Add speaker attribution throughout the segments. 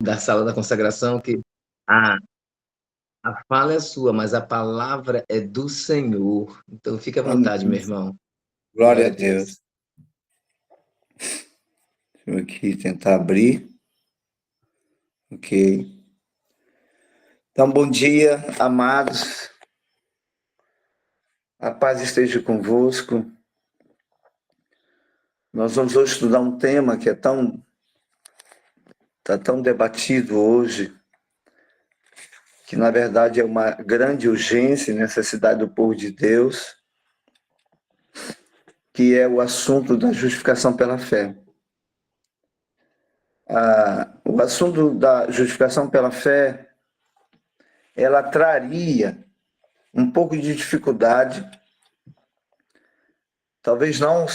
Speaker 1: da sala da consagração que a, a fala é sua, mas a palavra é do Senhor. Então fique à vontade, meu
Speaker 2: Amém.
Speaker 1: irmão.
Speaker 2: Glória a Deus. Deixa eu aqui tentar abrir. Ok. Então, bom dia, amados. A paz esteja convosco. Nós vamos hoje estudar um tema que está tão debatido hoje, que na verdade é uma grande urgência e necessidade do povo de Deus, que é o assunto da justificação pela fé. O assunto da justificação pela fé, ela traria um pouco de dificuldade, talvez não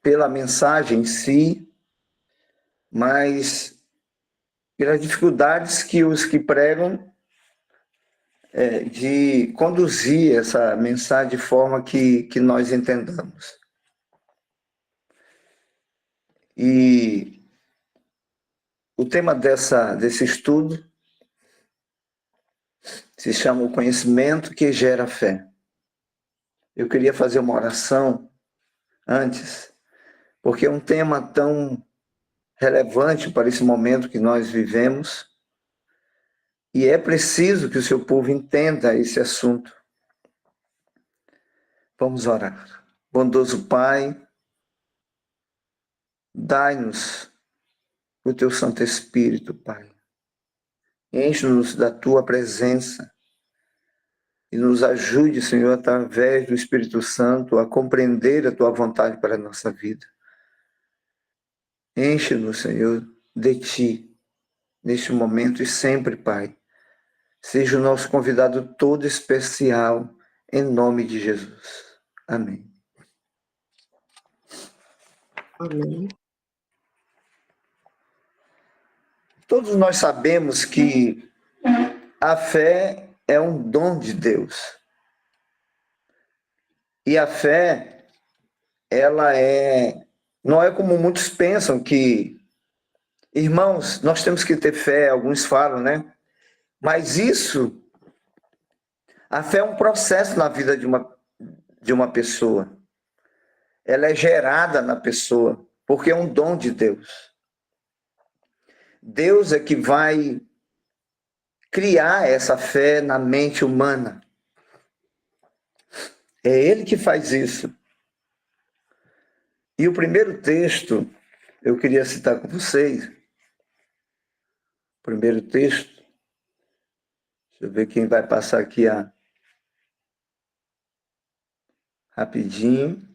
Speaker 2: pela mensagem em si, mas pelas dificuldades que os que pregam de conduzir essa mensagem de forma que nós entendamos. E o tema desse estudo se chama o conhecimento que gera fé. Eu queria fazer uma oração antes, porque é um tema tão relevante para esse momento que nós vivemos, e é preciso que o seu povo entenda esse assunto. Vamos orar. Bondoso Pai, dai-nos o teu Santo Espírito, Pai. Enche-nos da tua presença e nos ajude, Senhor, através do Espírito Santo, a compreender a tua vontade para a nossa vida. Enche-nos, Senhor, de ti, neste momento e sempre, Pai. Seja o nosso convidado todo especial, em nome de Jesus. Amém.
Speaker 1: Amém.
Speaker 2: Todos nós sabemos que a fé é um dom de Deus. E a fé, ela não é como muitos pensam que, irmãos, nós temos que ter fé, alguns falam, né? Mas a fé é um processo na vida de uma pessoa. Ela é gerada na pessoa, porque é um dom de Deus. Deus é que vai criar essa fé na mente humana. É Ele que faz isso. E o primeiro texto, eu queria citar com vocês. O primeiro texto. Deixa eu ver quem vai passar aqui rapidinho.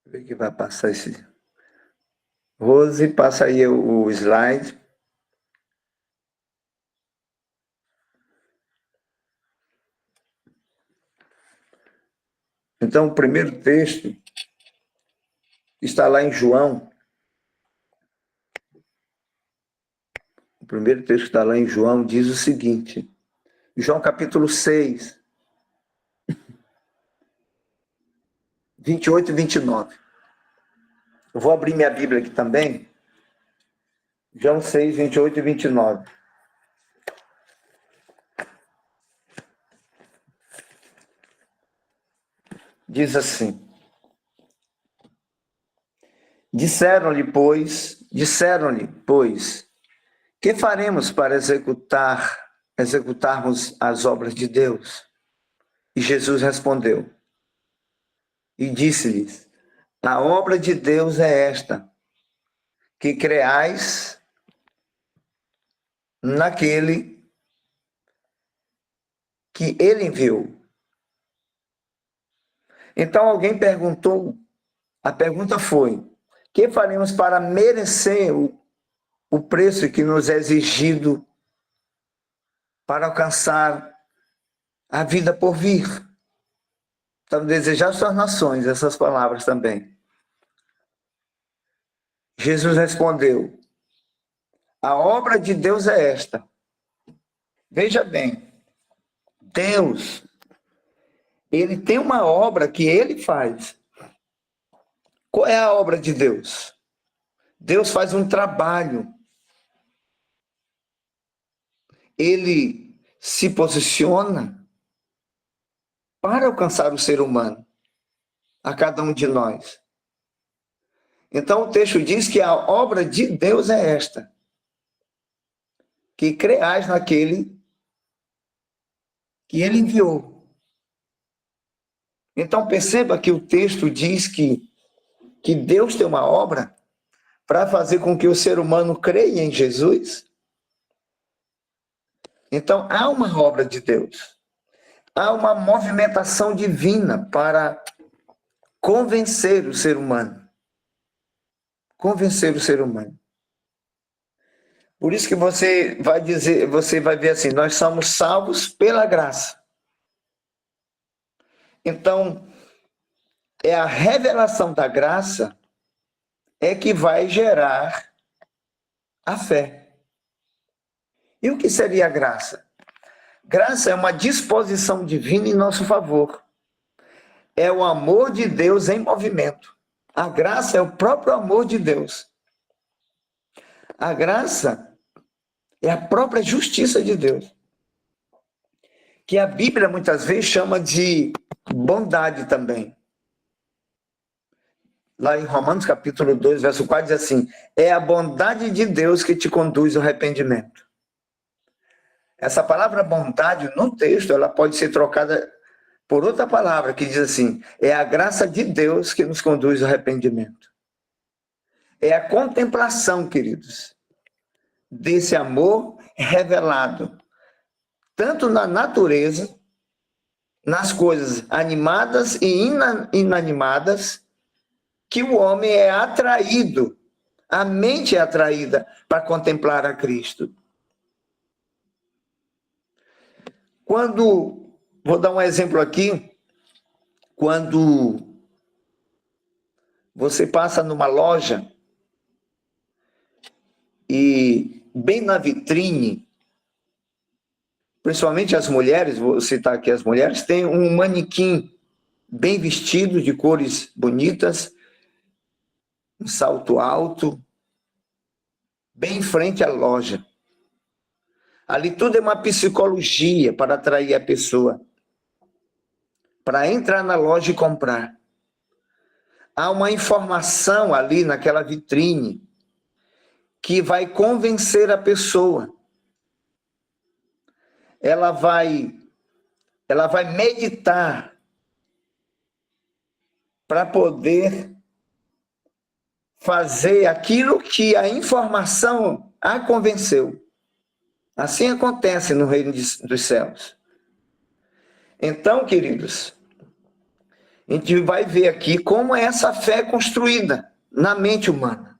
Speaker 2: Deixa eu ver quem vai passar esse. Rose, passa aí o slide. Então, o primeiro texto está lá em João. O primeiro texto que está lá em João diz o seguinte. João capítulo 6, 28 e 29. Eu vou abrir minha Bíblia aqui também. João 6, 28 e 29. Diz assim. Disseram-lhe, pois, que faremos para executarmos as obras de Deus? E Jesus respondeu e disse-lhes, a obra de Deus é esta, que creais naquele que ele enviou. Então alguém perguntou, a pergunta foi, que faremos para merecer o preço que nos é exigido para alcançar a vida por vir? Então, desejar suas nações, essas palavras também. Jesus respondeu, a obra de Deus é esta. Veja bem, Deus, ele tem uma obra que ele faz. Qual é a obra de Deus? Deus faz um trabalho. Ele se posiciona para alcançar o ser humano, a cada um de nós. Então o texto diz que a obra de Deus é esta: que creais naquele que ele enviou. Então perceba que o texto diz que Deus tem uma obra para fazer com que o ser humano creia em Jesus. Então há uma obra de Deus. Há uma movimentação divina para convencer o ser humano. Convencer o ser humano. Por isso que você vai ver assim, nós somos salvos pela graça. Então, é a revelação da graça é que vai gerar a fé. E o que seria a graça? Graça é uma disposição divina em nosso favor. É o amor de Deus em movimento. A graça é o próprio amor de Deus. A graça é a própria justiça de Deus, que a Bíblia muitas vezes chama de bondade também. Lá em Romanos capítulo 2, verso 4, diz assim: é a bondade de Deus que te conduz ao arrependimento. Essa palavra bondade, no texto, ela pode ser trocada por outra palavra, que diz assim: é a graça de Deus que nos conduz ao arrependimento. É a contemplação, queridos, desse amor revelado, tanto na natureza, nas coisas animadas e inanimadas, que o homem é atraído, a mente é atraída para contemplar a Cristo. Vou dar um exemplo aqui, quando você passa numa loja e bem na vitrine, principalmente as mulheres, vou citar aqui as mulheres, tem um manequim bem vestido, de cores bonitas, um salto alto, bem em frente à loja. Ali tudo é uma psicologia para atrair a pessoa, para entrar na loja e comprar. Há uma informação ali naquela vitrine que vai convencer a pessoa. Ela vai meditar para poder fazer aquilo que a informação a convenceu. Assim acontece no reino dos céus. Então, queridos, a gente vai ver aqui como é essa fé construída na mente humana.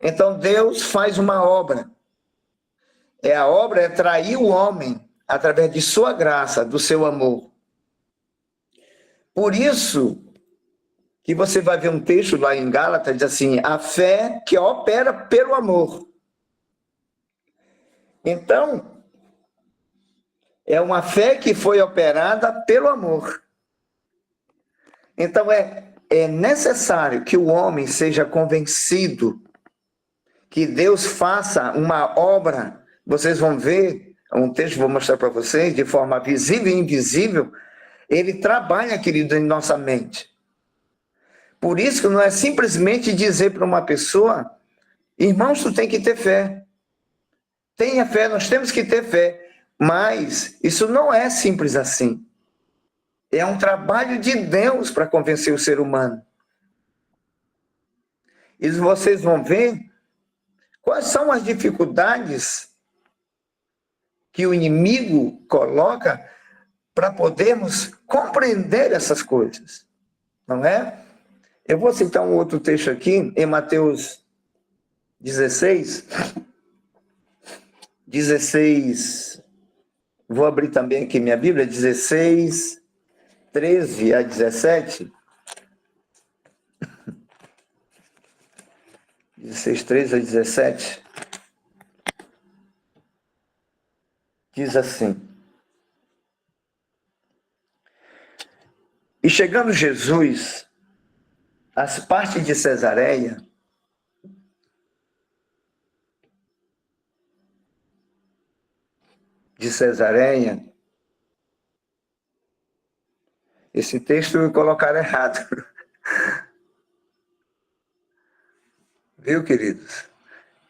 Speaker 2: Então, Deus faz uma obra. A obra é trair o homem através de sua graça, do seu amor. Por isso que você vai ver um texto lá em Gálatas, diz assim: a fé que opera pelo amor. Então, é uma fé que foi operada pelo amor. Então, é necessário que o homem seja convencido, que Deus faça uma obra. Vocês vão ver, um texto que vou mostrar para vocês, de forma visível e invisível. Ele trabalha, querido, em nossa mente. Por isso que não é simplesmente dizer para uma pessoa: irmãos, tu tem que ter fé. Tenha fé, nós temos que ter fé. Mas isso não é simples assim. É um trabalho de Deus para convencer o ser humano. E vocês vão ver quais são as dificuldades que o inimigo coloca para podermos compreender essas coisas. Não é? Eu vou citar um outro texto aqui, em Mateus 16. Vou abrir também aqui minha Bíblia, 16, 13 a 17. 16, 13 a 17. Diz assim: e chegando Jesus as partes de Cesareia esse texto colocaram errado. Viu, queridos?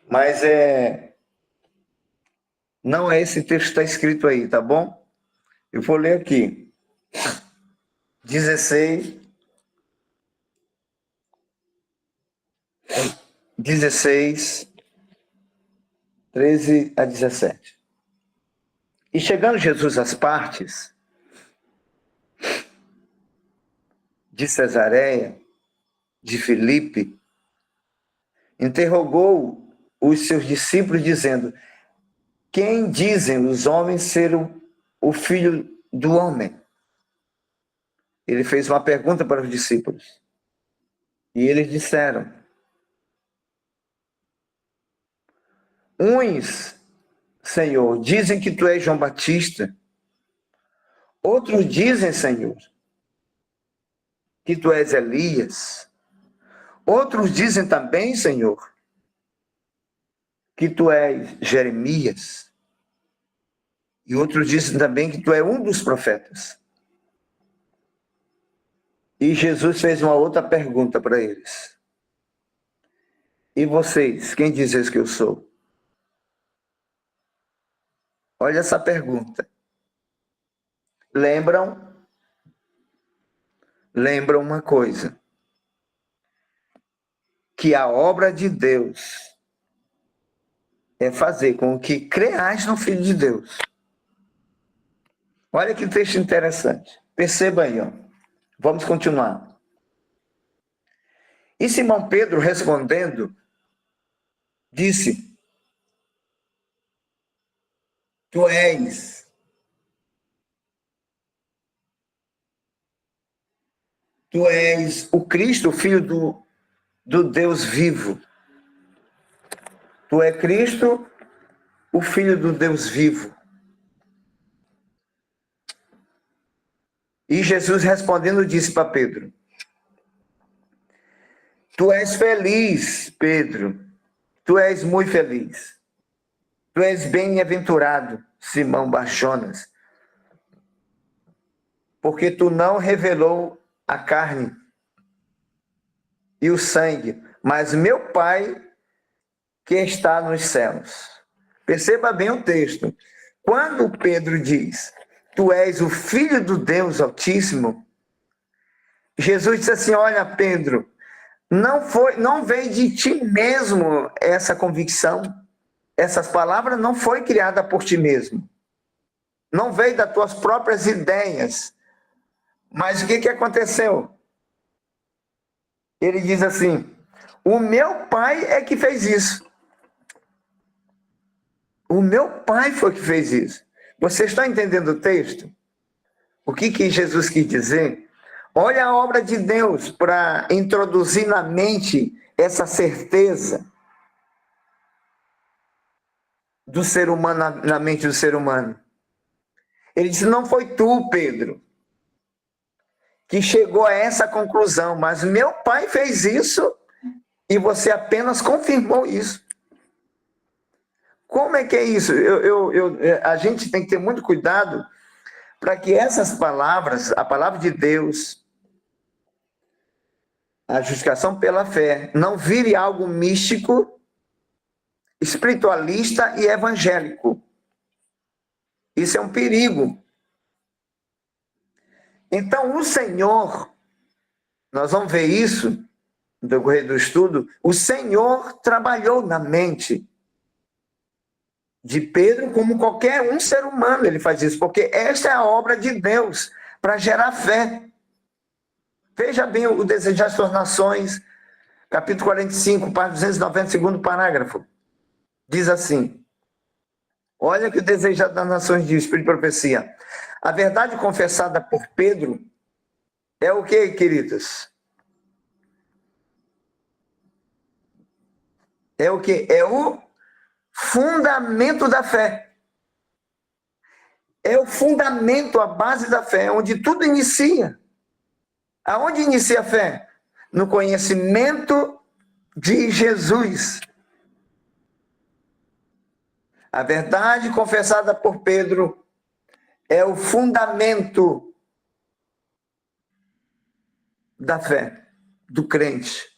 Speaker 2: Mas não é esse texto que está escrito aí, tá bom? Eu vou ler aqui. 16, 13 a 17. E chegando Jesus às partes de Cesareia, de Filipe, interrogou os seus discípulos, dizendo: quem dizem os homens ser o filho do homem? Ele fez uma pergunta para os discípulos. E eles disseram: uns, Senhor, dizem que tu és João Batista. Outros dizem, Senhor, que tu és Elias. Outros dizem também, Senhor, que tu és Jeremias. E outros dizem também que tu és um dos profetas. E Jesus fez uma outra pergunta para eles. E vocês, quem dizem que eu sou? Olha essa pergunta. Lembram uma coisa. Que a obra de Deus é fazer com que creais no Filho de Deus. Olha que texto interessante. Perceba aí, ó. Vamos continuar. E Simão Pedro, respondendo, disse: Tu és o Cristo, o Filho do Deus vivo. Tu és Cristo, o Filho do Deus vivo. E Jesus respondendo disse para Pedro: Tu és feliz, Pedro. Tu és muito feliz. Tu és bem-aventurado, Simão Barjonas, porque tu não revelou a carne e o sangue, mas meu Pai que está nos céus. Perceba bem o texto. Quando Pedro diz: Tu és o Filho do Deus Altíssimo, Jesus disse assim: olha, Pedro, não veio de ti mesmo essa convicção. Essas palavras não foi criada por ti mesmo. Não veio das tuas próprias ideias. Mas o que aconteceu? Ele diz assim: o meu Pai é que fez isso. O meu Pai foi que fez isso. Você está entendendo o texto? O que Jesus quis dizer? Olha a obra de Deus para introduzir na mente essa certeza do ser humano, na mente do ser humano. Ele disse: não foi tu, Pedro, que chegou a essa conclusão, mas meu Pai fez isso e você apenas confirmou isso. Como é que é isso? A gente tem que ter muito cuidado para que essas palavras, a palavra de Deus, a justificação pela fé, não vire algo místico, espiritualista e evangélico. Isso é um perigo. Então, o Senhor, nós vamos ver isso no decorrer do estudo, o Senhor trabalhou na mente de Pedro como qualquer um ser humano, ele faz isso, porque esta é a obra de Deus para gerar fé. Veja bem o Desejar Suas Nações, capítulo 45, página 292º parágrafo. Diz assim: olha que o Desejar das Nações diz, Espírito de Profecia. A verdade confessada por Pedro é o que, queridos? É o que? É o fundamento da fé. É o fundamento, a base da fé, onde tudo inicia. Aonde inicia a fé? no conhecimento de Jesus. A verdade confessada por Pedro é o fundamento da fé, do crente.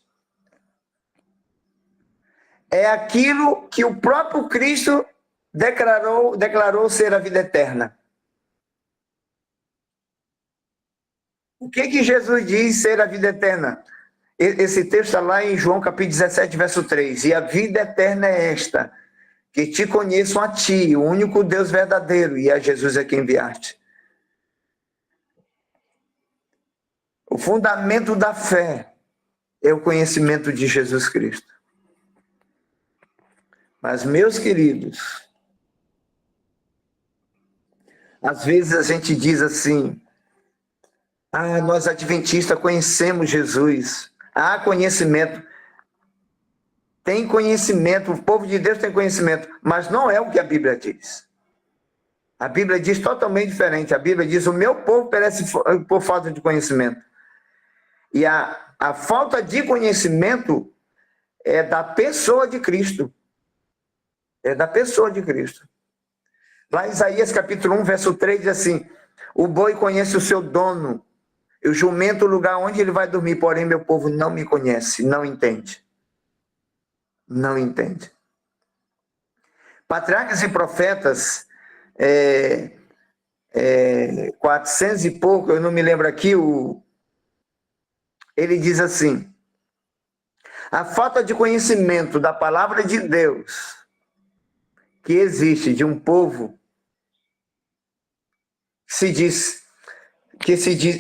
Speaker 2: É aquilo que o próprio Cristo declarou ser a vida eterna. O que Jesus diz ser a vida eterna? Esse texto está lá em João capítulo 17, verso 3. E a vida eterna é esta, que te conheçam a ti, o único Deus verdadeiro, e a Jesus a quem enviaste. O fundamento da fé é o conhecimento de Jesus Cristo. Mas, meus queridos, às vezes a gente diz assim, nós adventistas conhecemos Jesus. Há conhecimento. Tem conhecimento, o povo de Deus tem conhecimento, mas não é o que a Bíblia diz. A Bíblia diz totalmente diferente. A Bíblia diz, o meu povo perece por falta de conhecimento. E a falta de conhecimento é da pessoa de Cristo. É da pessoa de Cristo. Lá em Isaías capítulo 1, verso 3, diz assim, o boi conhece o seu dono, e o jumento o lugar onde ele vai dormir, porém meu povo não me conhece, não entende. Não entende. Patriarcas e profetas, 400 e pouco, eu não me lembro aqui, ele diz assim, a falta de conhecimento da palavra de Deus que existe de um povo se diz,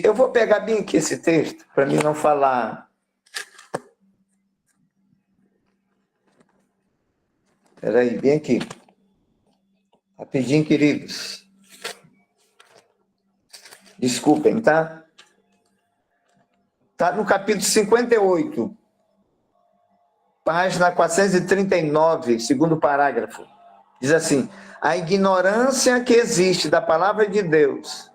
Speaker 2: eu vou pegar bem aqui esse texto, para mim não falar. Espera aí, bem aqui. Rapidinho, queridos. Desculpem, tá? Está no capítulo 58, página 439, segundo parágrafo. Diz assim, a ignorância que existe da palavra de Deus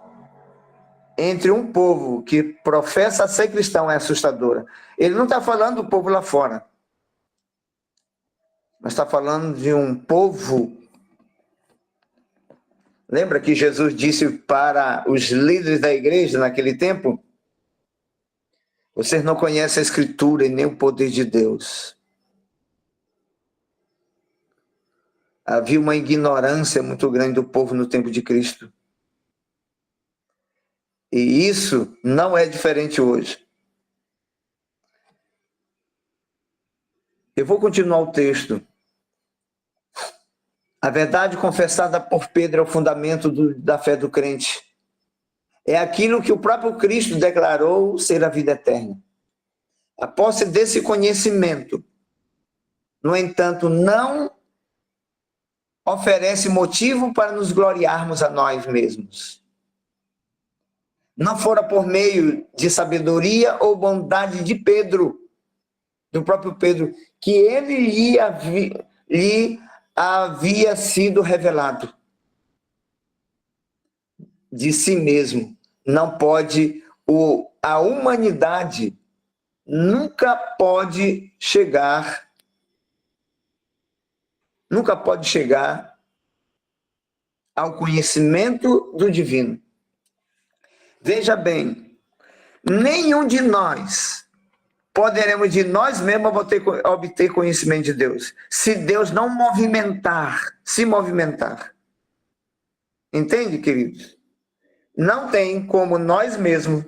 Speaker 2: entre um povo que professa ser cristão é assustadora. Ele não está falando do povo lá fora, mas está falando de um povo. Lembra que Jesus disse para os líderes da igreja naquele tempo? Vocês não conhecem a Escritura e nem o poder de Deus. Havia uma ignorância muito grande do povo no tempo de Cristo. E isso não é diferente hoje. Eu vou continuar o texto. A verdade confessada por Pedro é o fundamento da fé do crente. É aquilo que o próprio Cristo declarou ser a vida eterna. A posse desse conhecimento, no entanto, não oferece motivo para nos gloriarmos a nós mesmos. Não fora por meio de sabedoria ou bondade de Pedro, do próprio Pedro, que ele lhe havia sido revelado. De si mesmo, não pode, a humanidade nunca pode chegar ao conhecimento do divino. Veja bem, nenhum de nós poderemos de nós mesmos obter conhecimento de Deus, se Deus não se movimentar. Entende, queridos? Não tem como nós mesmos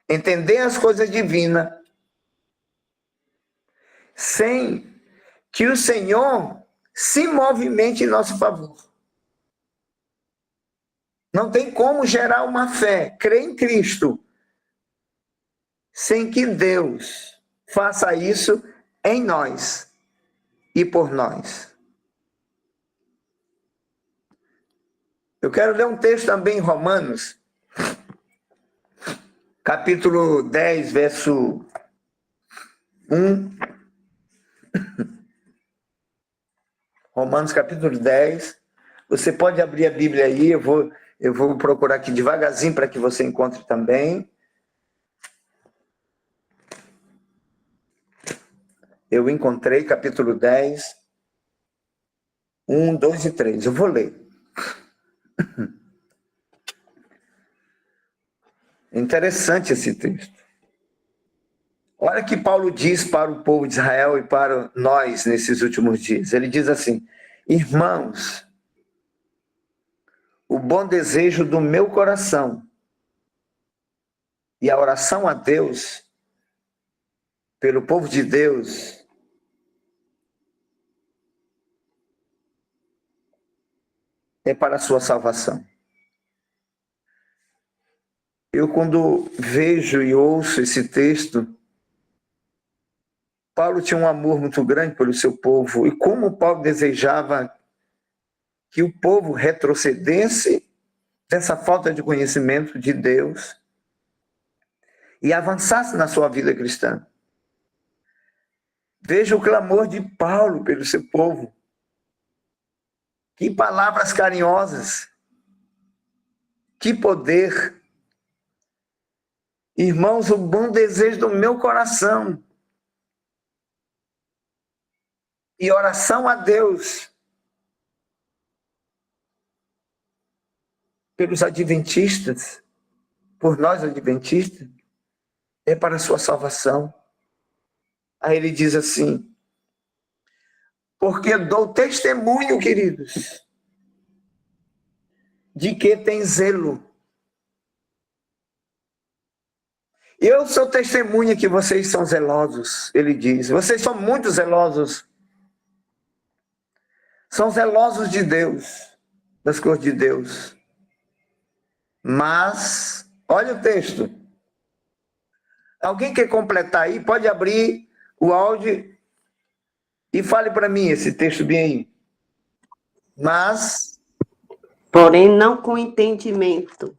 Speaker 2: entender as coisas divinas sem que o Senhor se movimente em nosso favor. Não tem como gerar uma fé, crer em Cristo, sem que Deus faça isso em nós e por nós. Eu quero ler um texto também em Romanos, capítulo 10, verso 1. Romanos capítulo 10. Você pode abrir a Bíblia aí, eu vou procurar aqui devagarzinho para que você encontre também. Eu encontrei capítulo 10, 1, 2 e 3. Eu vou ler. Interessante esse texto. Olha o que Paulo diz para o povo de Israel e para nós nesses últimos dias. Ele diz assim: irmãos, o bom desejo do meu coração e a oração a Deus pelo povo de Deus é para a sua salvação. Eu, quando vejo e ouço esse texto, Paulo tinha um amor muito grande pelo seu povo, e como Paulo desejava que o povo retrocedesse dessa falta de conhecimento de Deus e avançasse na sua vida cristã. Veja o clamor de Paulo pelo seu povo. Que palavras carinhosas. Que poder. Irmãos, o bom desejo do meu coração e oração a Deus pelos adventistas, por nós adventistas, é para a sua salvação. Aí ele diz assim: porque dou testemunho, queridos, de que tem zelo. Eu sou testemunha que vocês são zelosos, ele diz. Vocês são muito zelosos. São zelosos de Deus, das coisas de Deus. Mas, olha o texto. Alguém quer completar aí? Pode abrir o áudio e fale para mim esse texto bem aí. Mas...
Speaker 3: porém não com entendimento.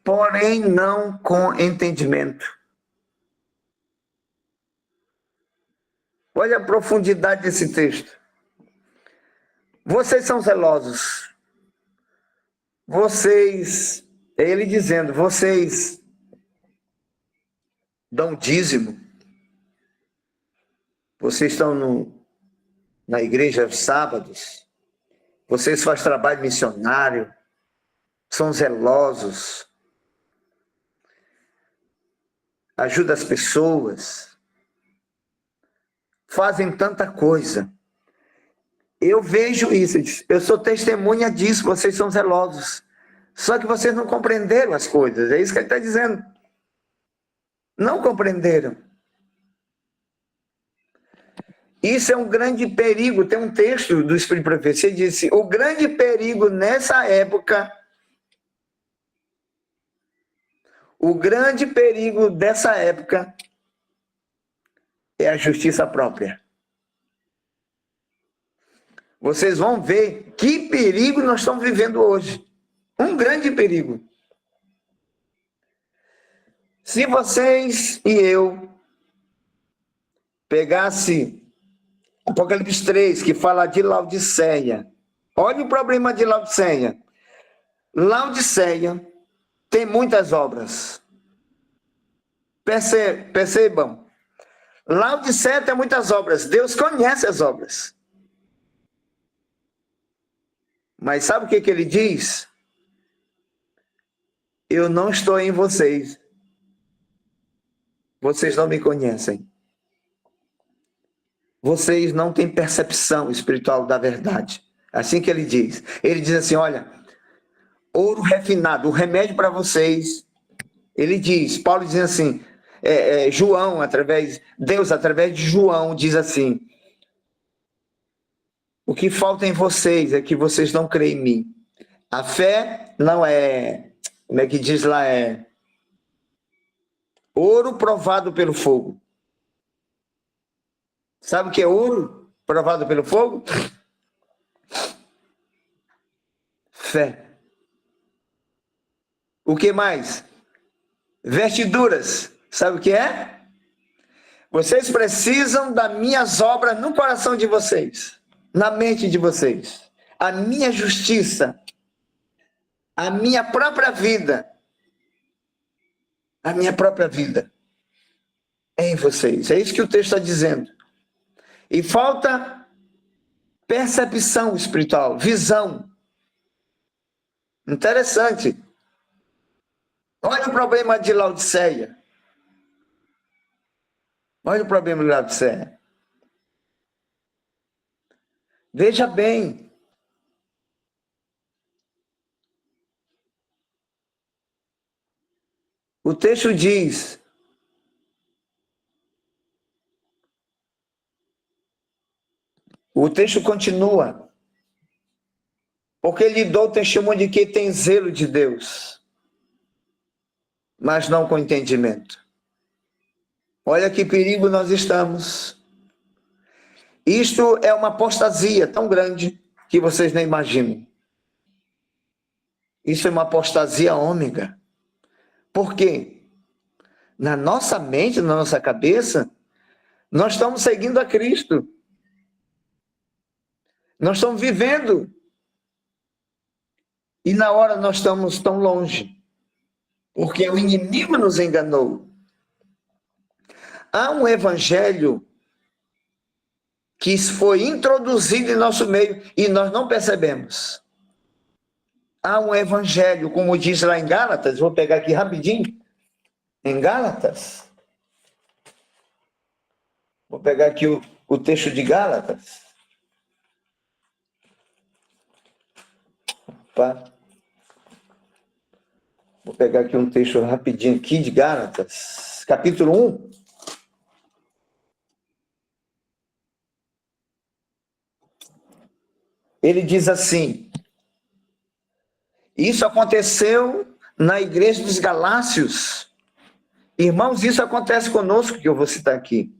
Speaker 2: Porém não com entendimento. Olha a profundidade desse texto. Vocês são zelosos. Vocês, é ele dizendo, vocês dão dízimo. Vocês estão na igreja aos sábados. Vocês fazem trabalho missionário. São zelosos. Ajudam as pessoas. Fazem tanta coisa. Eu vejo isso. Eu sou testemunha disso. Vocês são zelosos. Só que vocês não compreenderam as coisas. É isso que ele está dizendo. Não compreenderam. Isso é um grande perigo. Tem um texto do Espírito de Profecia que diz assim: o grande perigo nessa época, o grande perigo dessa época é a justiça própria. Vocês vão ver que perigo nós estamos vivendo hoje. Um grande perigo. Se vocês e eu pegasse Apocalipse 3, que fala de Laodiceia. Olha o problema de Laodiceia. Laodiceia tem muitas obras. Percebam. Laodiceia tem muitas obras. Deus conhece as obras. Mas sabe o que ele diz? Eu não estou em vocês. Vocês não me conhecem. Vocês não têm percepção espiritual da verdade. Assim que ele diz. Ele diz assim, olha, ouro refinado, o remédio para vocês. Ele diz, Paulo diz assim, Deus através de João diz assim, o que falta em vocês é que vocês não creem em mim. A fé não é, como é que diz lá, é ouro provado pelo fogo. Sabe o que é ouro provado pelo fogo? Fé. O que mais? Vestiduras. Sabe o que é? Vocês precisam das minhas obras no coração de vocês, na mente de vocês. A minha justiça, a minha própria vida. A minha própria vida. em vocês. É isso que o texto está dizendo. E falta percepção espiritual, visão. Interessante. Olha o problema de Laodiceia. Olha o problema de Laodiceia. Veja bem. O texto diz: o texto continua, porque lhe dou testemunho de que tem zelo de Deus, mas não com entendimento. Olha que perigo nós estamos. Isto é uma apostasia tão grande que vocês nem imaginam. Isso é uma apostasia ômega. Por quê? Na nossa mente, na nossa cabeça, nós estamos seguindo a Cristo. Nós estamos vivendo. E na hora nós estamos tão longe. Porque o inimigo nos enganou. Há um evangelho que foi introduzido em nosso meio e nós não percebemos. Há um evangelho, como diz lá em Gálatas, vou pegar aqui rapidinho, em Gálatas. Vou pegar aqui o texto de Gálatas. Opa. Vou pegar aqui um texto rapidinho aqui de Gálatas, capítulo 1. Ele diz assim: isso aconteceu na igreja dos Galácios. Irmãos, isso acontece conosco, que eu vou citar aqui.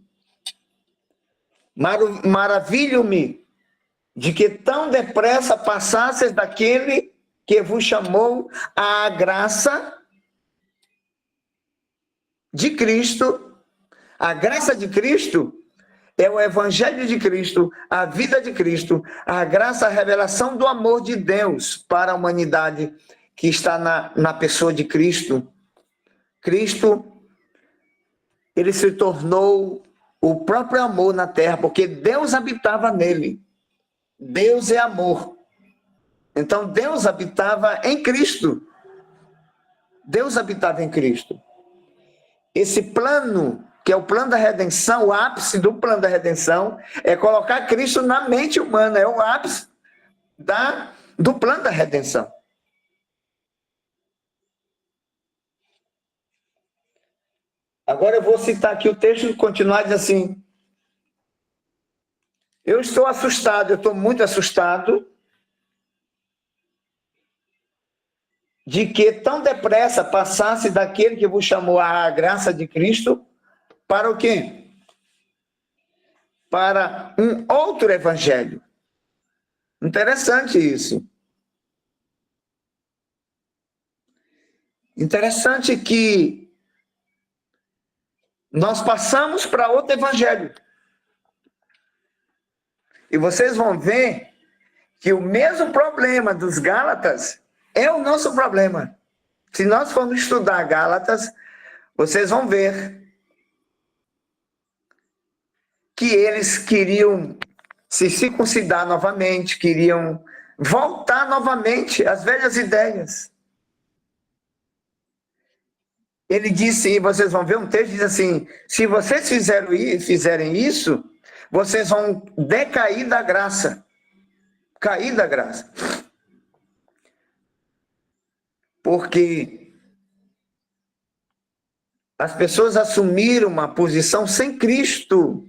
Speaker 2: Maravilho-me de que tão depressa passasseis daquele que vos chamou à graça de Cristo. A graça de Cristo é o evangelho de Cristo, a vida de Cristo, a graça, a revelação do amor de Deus para a humanidade que está na pessoa de Cristo. Cristo, ele se tornou o próprio amor na terra, porque Deus habitava nele. Deus é amor. Então Deus habitava em Cristo. Deus habitava em Cristo. Esse plano, que é o plano da redenção, o ápice do plano da redenção, é colocar Cristo na mente humana, é o ápice do plano da redenção. Agora eu vou citar aqui o texto e continuar, diz assim: eu estou assustado, eu estou muito assustado de que tão depressa passasse daquele que vos chamou à graça de Cristo para o quê? Para um outro evangelho. Interessante isso. Interessante que nós passamos para outro evangelho. E vocês vão ver que o mesmo problema dos Gálatas é o nosso problema. Se nós formos estudar Gálatas, vocês vão ver que eles queriam se circuncidar novamente, queriam voltar novamente às velhas ideias. Ele disse, e vocês vão ver um texto, diz assim: se vocês fizerem isso, vocês vão decair da graça. Cair da graça. Porque as pessoas assumiram uma posição sem Cristo.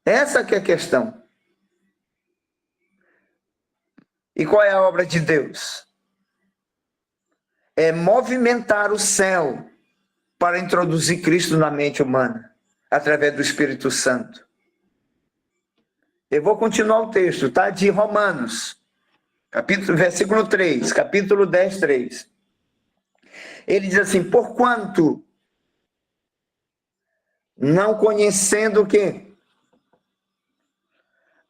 Speaker 2: Essa que é a questão. E qual é a obra de Deus? É movimentar o céu para introduzir Cristo na mente humana, através do Espírito Santo. Eu vou continuar o texto, tá? De Romanos, versículo 3, capítulo 10, 3. Ele diz assim: porquanto, não conhecendo o quê?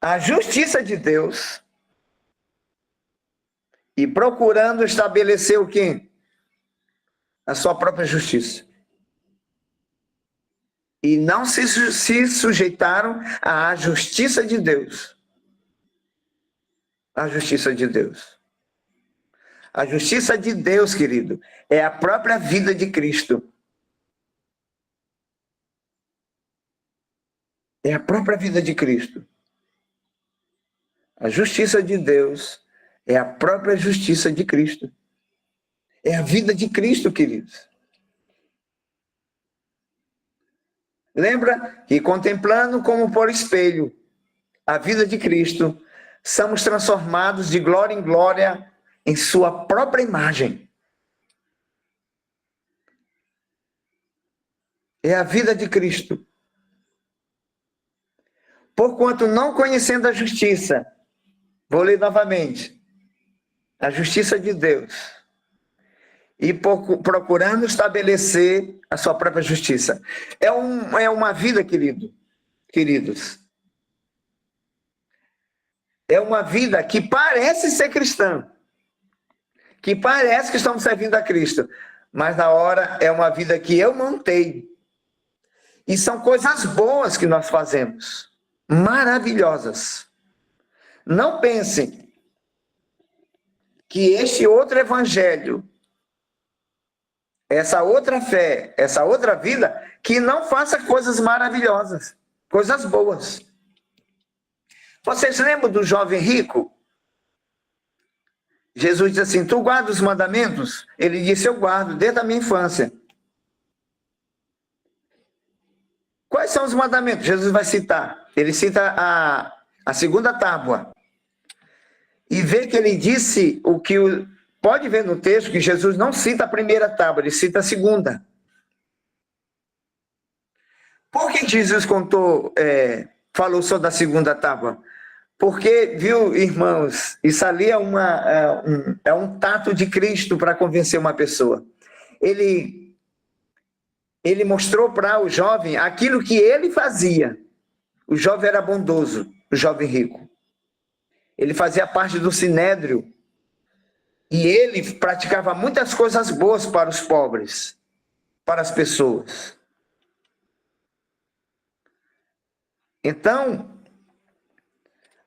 Speaker 2: A justiça de Deus, e procurando estabelecer o quê? A sua própria justiça. e não se sujeitaram à justiça de Deus. A justiça de Deus. A justiça de Deus, querido, é a própria vida de Cristo. É a própria vida de Cristo. A justiça de Deus é a própria justiça de Cristo. É a vida de Cristo, queridos. Lembra que contemplando como por espelho a vida de Cristo, somos transformados de glória em glória em sua própria imagem. É a vida de Cristo. Porquanto não conhecendo a justiça, vou ler novamente, a justiça de Deus, e procurando estabelecer a sua própria justiça. É uma vida, queridos. É uma vida que parece ser cristã, que parece que estamos servindo a Cristo, mas na hora é uma vida que eu montei. E são coisas boas que nós fazemos, maravilhosas. Não pensem que este outro evangelho, essa outra fé, essa outra vida, que não faça coisas maravilhosas, coisas boas. Vocês lembram do jovem rico? Jesus disse assim, tu guarda os mandamentos? Ele disse, eu guardo, desde a minha infância. Quais são os mandamentos? Jesus vai citar. Ele cita a segunda tábua. E vê que ele disse o que... Pode ver no texto que Jesus não cita a primeira tábua, ele cita a segunda. Por que Jesus falou só da segunda tábua? Porque, viu, irmãos, isso ali é um tato de Cristo para convencer uma pessoa. Ele mostrou para o jovem aquilo que ele fazia. O jovem era bondoso, o jovem rico. Ele fazia parte do sinédrio. E ele praticava muitas coisas boas para os pobres, para as pessoas. Então,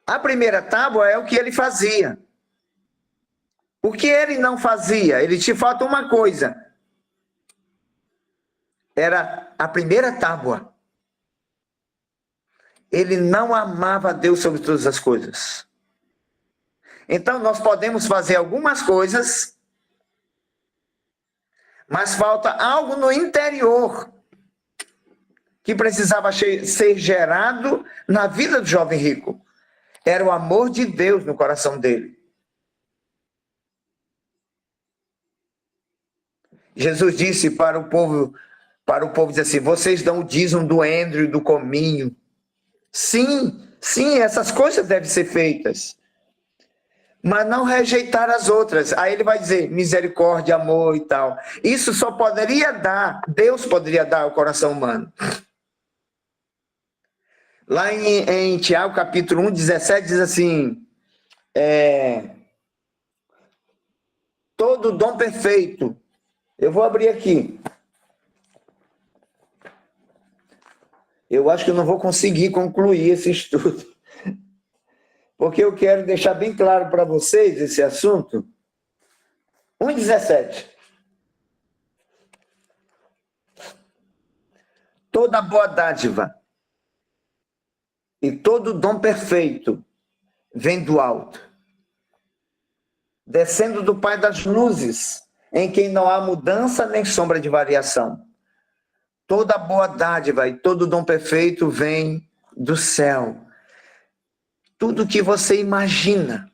Speaker 2: a primeira tábua é o que ele fazia. O que ele não fazia? Ele te falta uma coisa. Era a primeira tábua. Ele não amava a Deus sobre todas as coisas. Então, nós podemos fazer algumas coisas, mas falta algo no interior que precisava ser gerado na vida do jovem rico. Era o amor de Deus no coração dele. Jesus disse para o povo dizer assim, vocês dão o dízimo do endro e do cominho. Sim, essas coisas devem ser feitas. Mas não rejeitar as outras. Aí ele vai dizer misericórdia, amor e tal. Isso só poderia dar, Deus poderia dar ao coração humano. Lá em Tiago, capítulo 1, 17, diz assim, todo dom perfeito. Eu vou abrir aqui. Eu acho que eu não vou conseguir concluir esse estudo. Porque eu quero deixar bem claro para vocês esse assunto. 1,17. Toda boa dádiva e todo dom perfeito vem do alto, descendo do Pai das luzes, em quem não há mudança nem sombra de variação. Toda boa dádiva e todo dom perfeito vem do céu. Tudo que você imagina,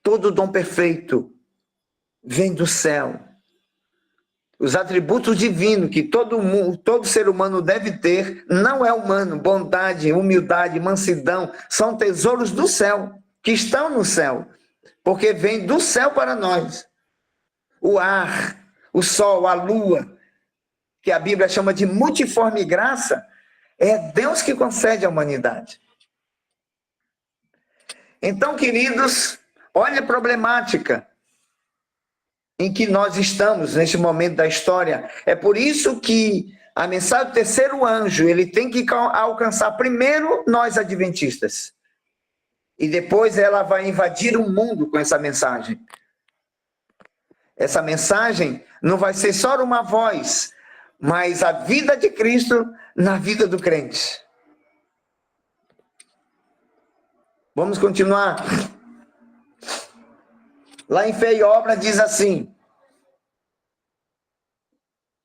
Speaker 2: todo dom perfeito vem do céu. Os atributos divinos que todo ser humano deve ter, não é humano. Bondade, humildade, mansidão, são tesouros do céu, que estão no céu, porque vem do céu para nós. O ar, o sol, a lua, que a Bíblia chama de multiforme graça, é Deus que concede à humanidade. Então, queridos, olha a problemática. em que nós estamos neste momento da história. É por isso que a mensagem do terceiro anjo, ele tem que alcançar primeiro nós adventistas. E depois ela vai invadir o mundo com essa mensagem. Essa mensagem não vai ser só uma voz, mas a vida de Cristo na vida do crente. Vamos continuar. Lá em Fé e Obra diz assim: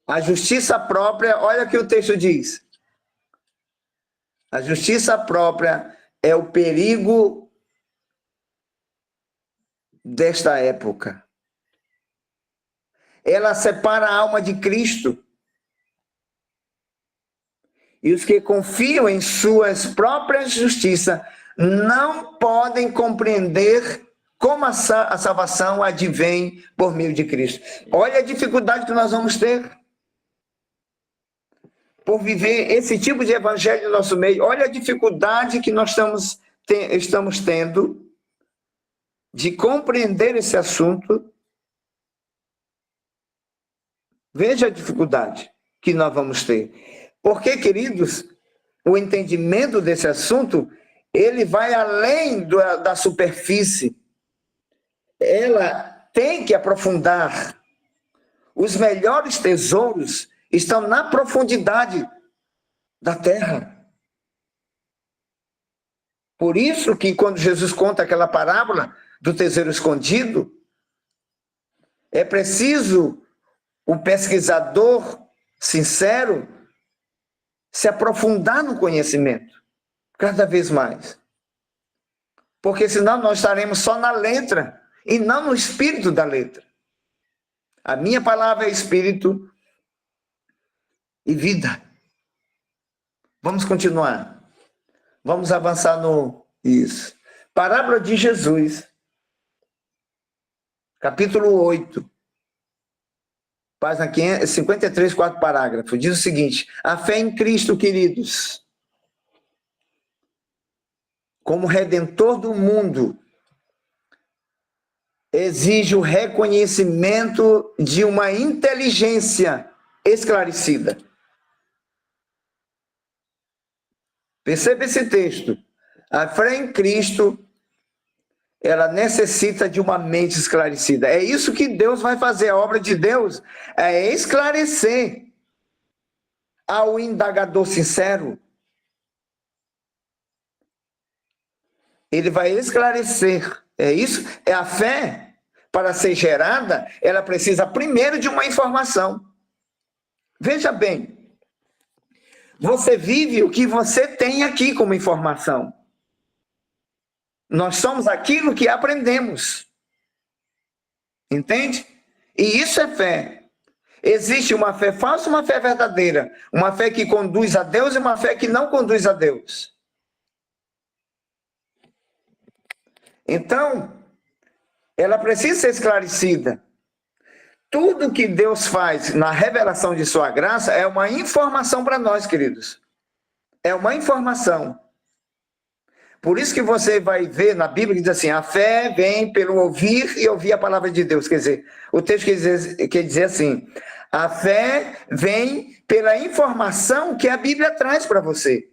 Speaker 2: a justiça própria, olha o que o texto diz. A justiça própria é o perigo desta época. Ela separa a alma de Cristo. E os que confiam em suas próprias justiças não podem compreender como a salvação advém por meio de Cristo. Olha a dificuldade que nós vamos ter por viver esse tipo de evangelho no nosso meio. Olha a dificuldade que nós estamos tendo de compreender esse assunto. Veja a dificuldade que nós vamos ter. Porque, queridos, o entendimento desse assunto, ele vai além da superfície. Ela tem que aprofundar. Os melhores tesouros estão na profundidade da terra. Por isso que quando Jesus conta aquela parábola do tesouro escondido, é preciso o pesquisador sincero se aprofundar no conhecimento, cada vez mais. Porque senão nós estaremos só na letra e não no espírito da letra. A minha palavra é espírito e vida. Vamos continuar. Vamos avançar no isso. Parábola de Jesus, capítulo 8. Página 53, quarto parágrafo. Diz o seguinte: a fé em Cristo, queridos, como Redentor do mundo, exige o reconhecimento de uma inteligência esclarecida. Perceba esse texto. A fé em Cristo, ela necessita de uma mente esclarecida. É isso que Deus vai fazer. A obra de Deus é esclarecer ao indagador sincero. Ele vai esclarecer. É isso. É a fé, para ser gerada, ela precisa primeiro de uma informação. Veja bem, você vive o que você tem aqui como informação. Nós somos aquilo que aprendemos. Entende? E isso é fé. Existe uma fé falsa e uma fé verdadeira. Uma fé que conduz a Deus e uma fé que não conduz a Deus. Então, ela precisa ser esclarecida. Tudo que Deus faz na revelação de sua graça é uma informação para nós, queridos. É uma informação. Por isso que você vai ver na Bíblia que diz assim: a fé vem pelo ouvir e ouvir a palavra de Deus. Quer dizer, o texto quer dizer assim: a fé vem pela informação que a Bíblia traz para você.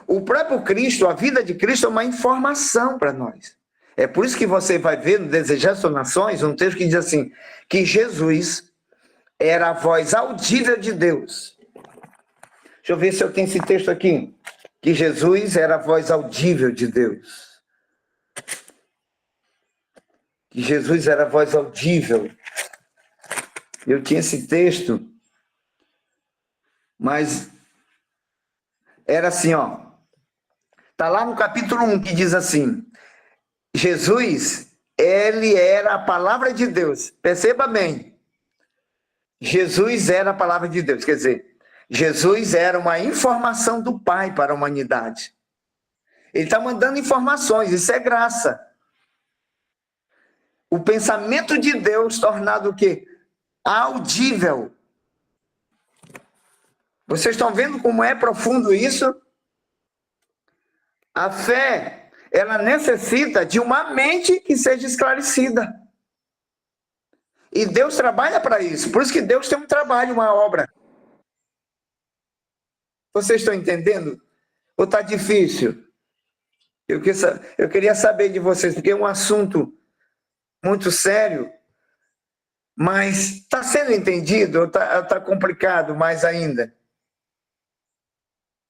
Speaker 2: O próprio Cristo, a vida de Cristo é uma informação para nós. É por isso que você vai ver no Desejar das Nações um texto que diz assim, que Jesus era a voz audível de Deus. Deixa eu ver se eu tenho esse texto aqui. Que Jesus era a voz audível de Deus. Que Jesus era a voz audível. Eu tinha esse texto, mas era assim, ó. Está lá no capítulo 1 que diz assim: Jesus, ele era a palavra de Deus. Perceba bem. Jesus era a palavra de Deus. Quer dizer, Jesus era uma informação do Pai para a humanidade. Ele está mandando informações, isso é graça. O pensamento de Deus tornado o quê? Audível. Vocês estão vendo como é profundo isso? A fé, ela necessita de uma mente que seja esclarecida. E Deus trabalha para isso. Por isso que Deus tem um trabalho, uma obra. Vocês estão entendendo? Ou está difícil? Eu queria saber de vocês, porque é um assunto muito sério, mas está sendo entendido ou está complicado mais ainda?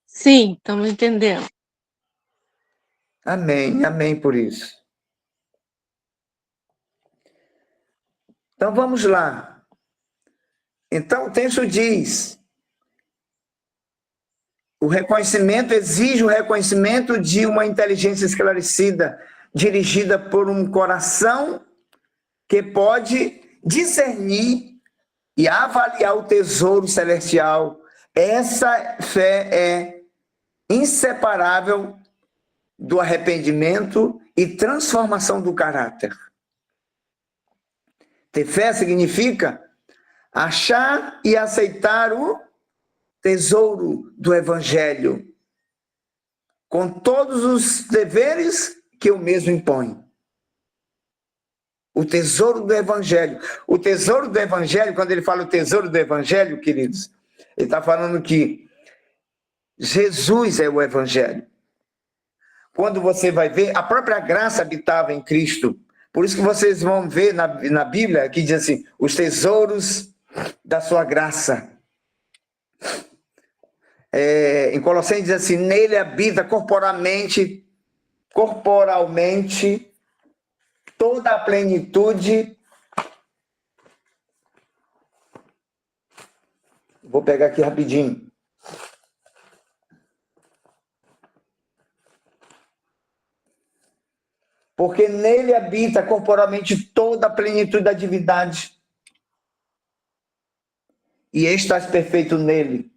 Speaker 4: Sim, estamos entendendo.
Speaker 2: Amém, amém por isso. Então vamos lá. Então o texto diz: o reconhecimento exige o reconhecimento de uma inteligência esclarecida, dirigida por um coração que pode discernir e avaliar o tesouro celestial. Essa fé é inseparável do arrependimento e transformação do caráter. Ter fé significa achar e aceitar o tesouro do Evangelho, com todos os deveres que o mesmo impõe. O tesouro do Evangelho. O tesouro do Evangelho, quando ele fala o tesouro do Evangelho, queridos, ele está falando que Jesus é o Evangelho. Quando você vai ver, a própria graça habitava em Cristo. Por isso que vocês vão ver na Bíblia, que diz assim, os tesouros da sua graça. Em Colossenses diz assim, nele habita corporalmente toda a plenitude. Vou pegar aqui rapidinho. Porque nele habita corporalmente toda a plenitude da divindade. E estás perfeito nele,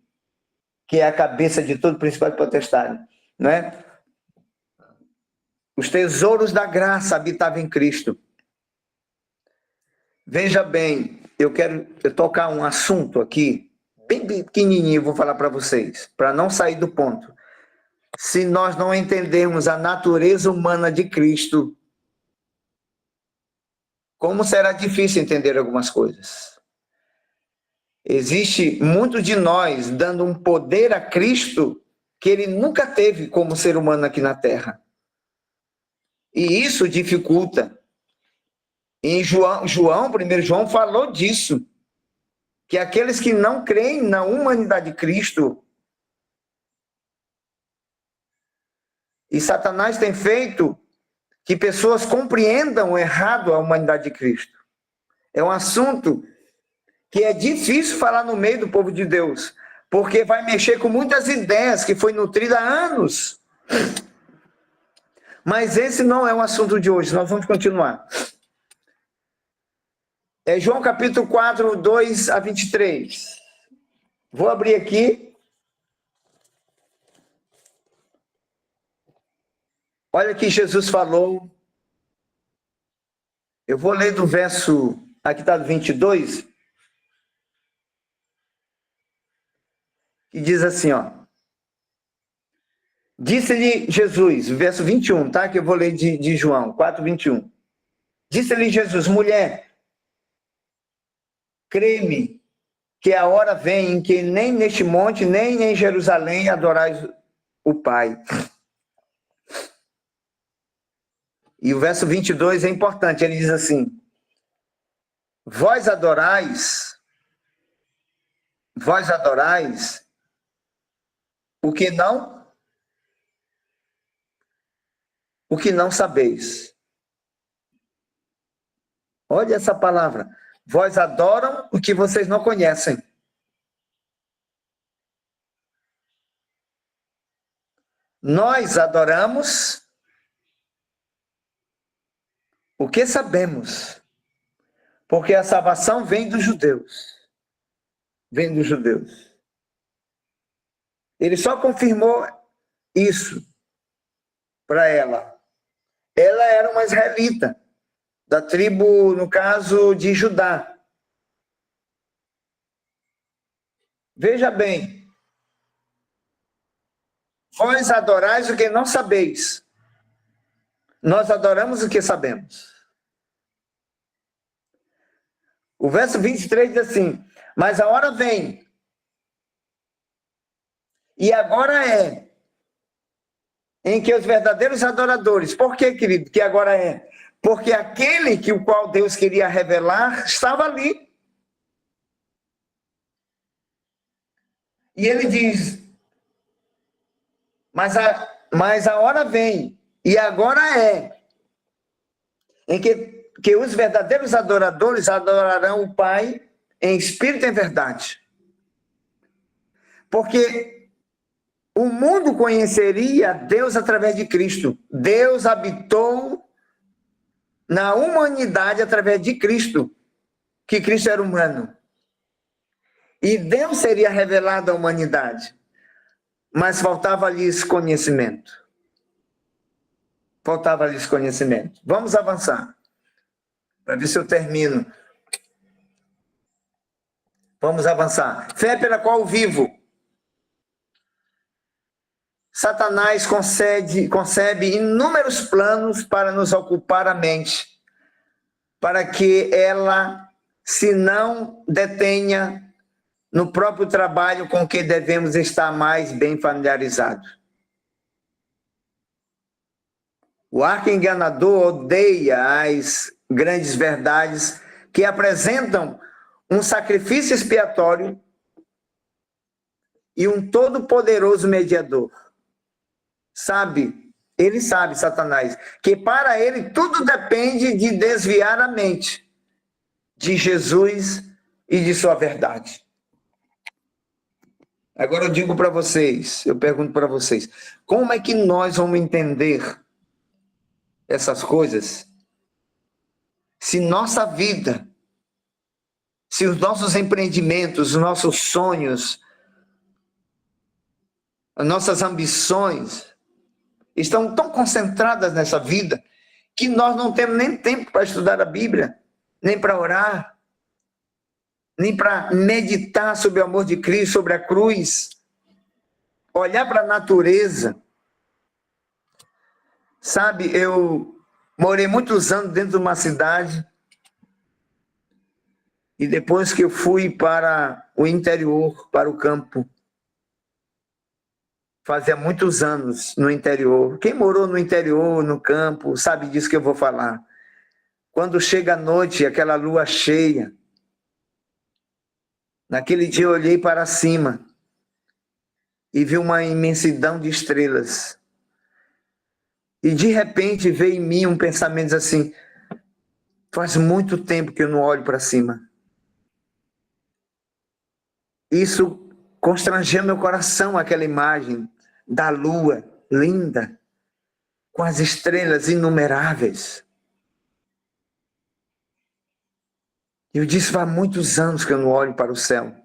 Speaker 2: que é a cabeça de todo principado e potestade, não é? Os tesouros da graça habitavam em Cristo. Veja bem, eu quero tocar um assunto aqui, bem pequenininho, vou falar para vocês, para não sair do ponto. Se nós não entendermos a natureza humana de Cristo, como será difícil entender algumas coisas. Existe muito de nós dando um poder a Cristo que ele nunca teve como ser humano aqui na Terra. E isso dificulta. Em João, 1 João falou disso, que aqueles que não creem na humanidade de Cristo, e Satanás tem feito que pessoas compreendam errado a humanidade de Cristo. É um assunto que é difícil falar no meio do povo de Deus, porque vai mexer com muitas ideias que foi nutrida há anos. Mas esse não é o assunto de hoje, nós vamos continuar. É João capítulo 4, 2 a 23. Vou abrir aqui. Olha que Jesus falou. Eu vou ler do verso, aqui está do 22, que diz assim, ó. Disse-lhe Jesus, verso 21, tá? Que eu vou ler de João 4, 21. Disse-lhe Jesus, mulher, crê-me, que a hora vem em que nem neste monte, nem em Jerusalém adorais o Pai. E o verso 22 é importante, ele diz assim, vós adorais o que não sabeis. Olha essa palavra. Vós adoram o que vocês não conhecem. Nós adoramos o que sabemos. Porque a salvação vem dos judeus. Vem dos judeus. Ele só confirmou isso para ela. Ela era uma israelita, da tribo, no caso, de Judá. Veja bem, vós adorais o que não sabeis. Nós adoramos o que sabemos. O verso 23 diz assim: mas a hora vem, e agora é, em que os verdadeiros adoradores... Por que, querido, que agora é? Porque aquele que o qual Deus queria revelar estava ali. E ele diz: mas a hora vem, e agora é, em que os verdadeiros adoradores adorarão o Pai em espírito e em verdade. Porque o mundo conheceria Deus através de Cristo. Deus habitou na humanidade através de Cristo, que Cristo era humano. E Deus seria revelado à humanidade. Mas faltava-lhes conhecimento. Faltava-lhes conhecimento. Vamos avançar, para ver se eu termino. Vamos avançar. Fé pela qual vivo. Satanás concebe inúmeros planos para nos ocupar a mente, para que ela se não detenha no próprio trabalho com que devemos estar mais bem familiarizados. O arqui-enganador odeia as grandes verdades que apresentam um sacrifício expiatório e um todo-poderoso mediador. Ele sabe, Satanás, que para ele tudo depende de desviar a mente de Jesus e de sua verdade. Agora eu digo para vocês, eu pergunto para vocês, como é que nós vamos entender essas coisas se nossa vida, se os nossos empreendimentos, os nossos sonhos, as nossas ambições estão tão concentradas nessa vida que nós não temos nem tempo para estudar a Bíblia, nem para orar, nem para meditar sobre o amor de Cristo, sobre a cruz, olhar para a natureza. Sabe, eu morei muitos anos dentro de uma cidade e depois que eu fui para o interior, para o campo, fazia muitos anos no interior. Quem morou no interior, no campo, sabe disso que eu vou falar. Quando chega a noite, aquela lua cheia, naquele dia eu olhei para cima e vi uma imensidão de estrelas. E de repente veio em mim um pensamento assim: faz muito tempo que eu não olho para cima. Isso constrangeu meu coração, aquela imagem da lua linda, com as estrelas inumeráveis. Eu disse: faz muitos anos que eu não olho para o céu.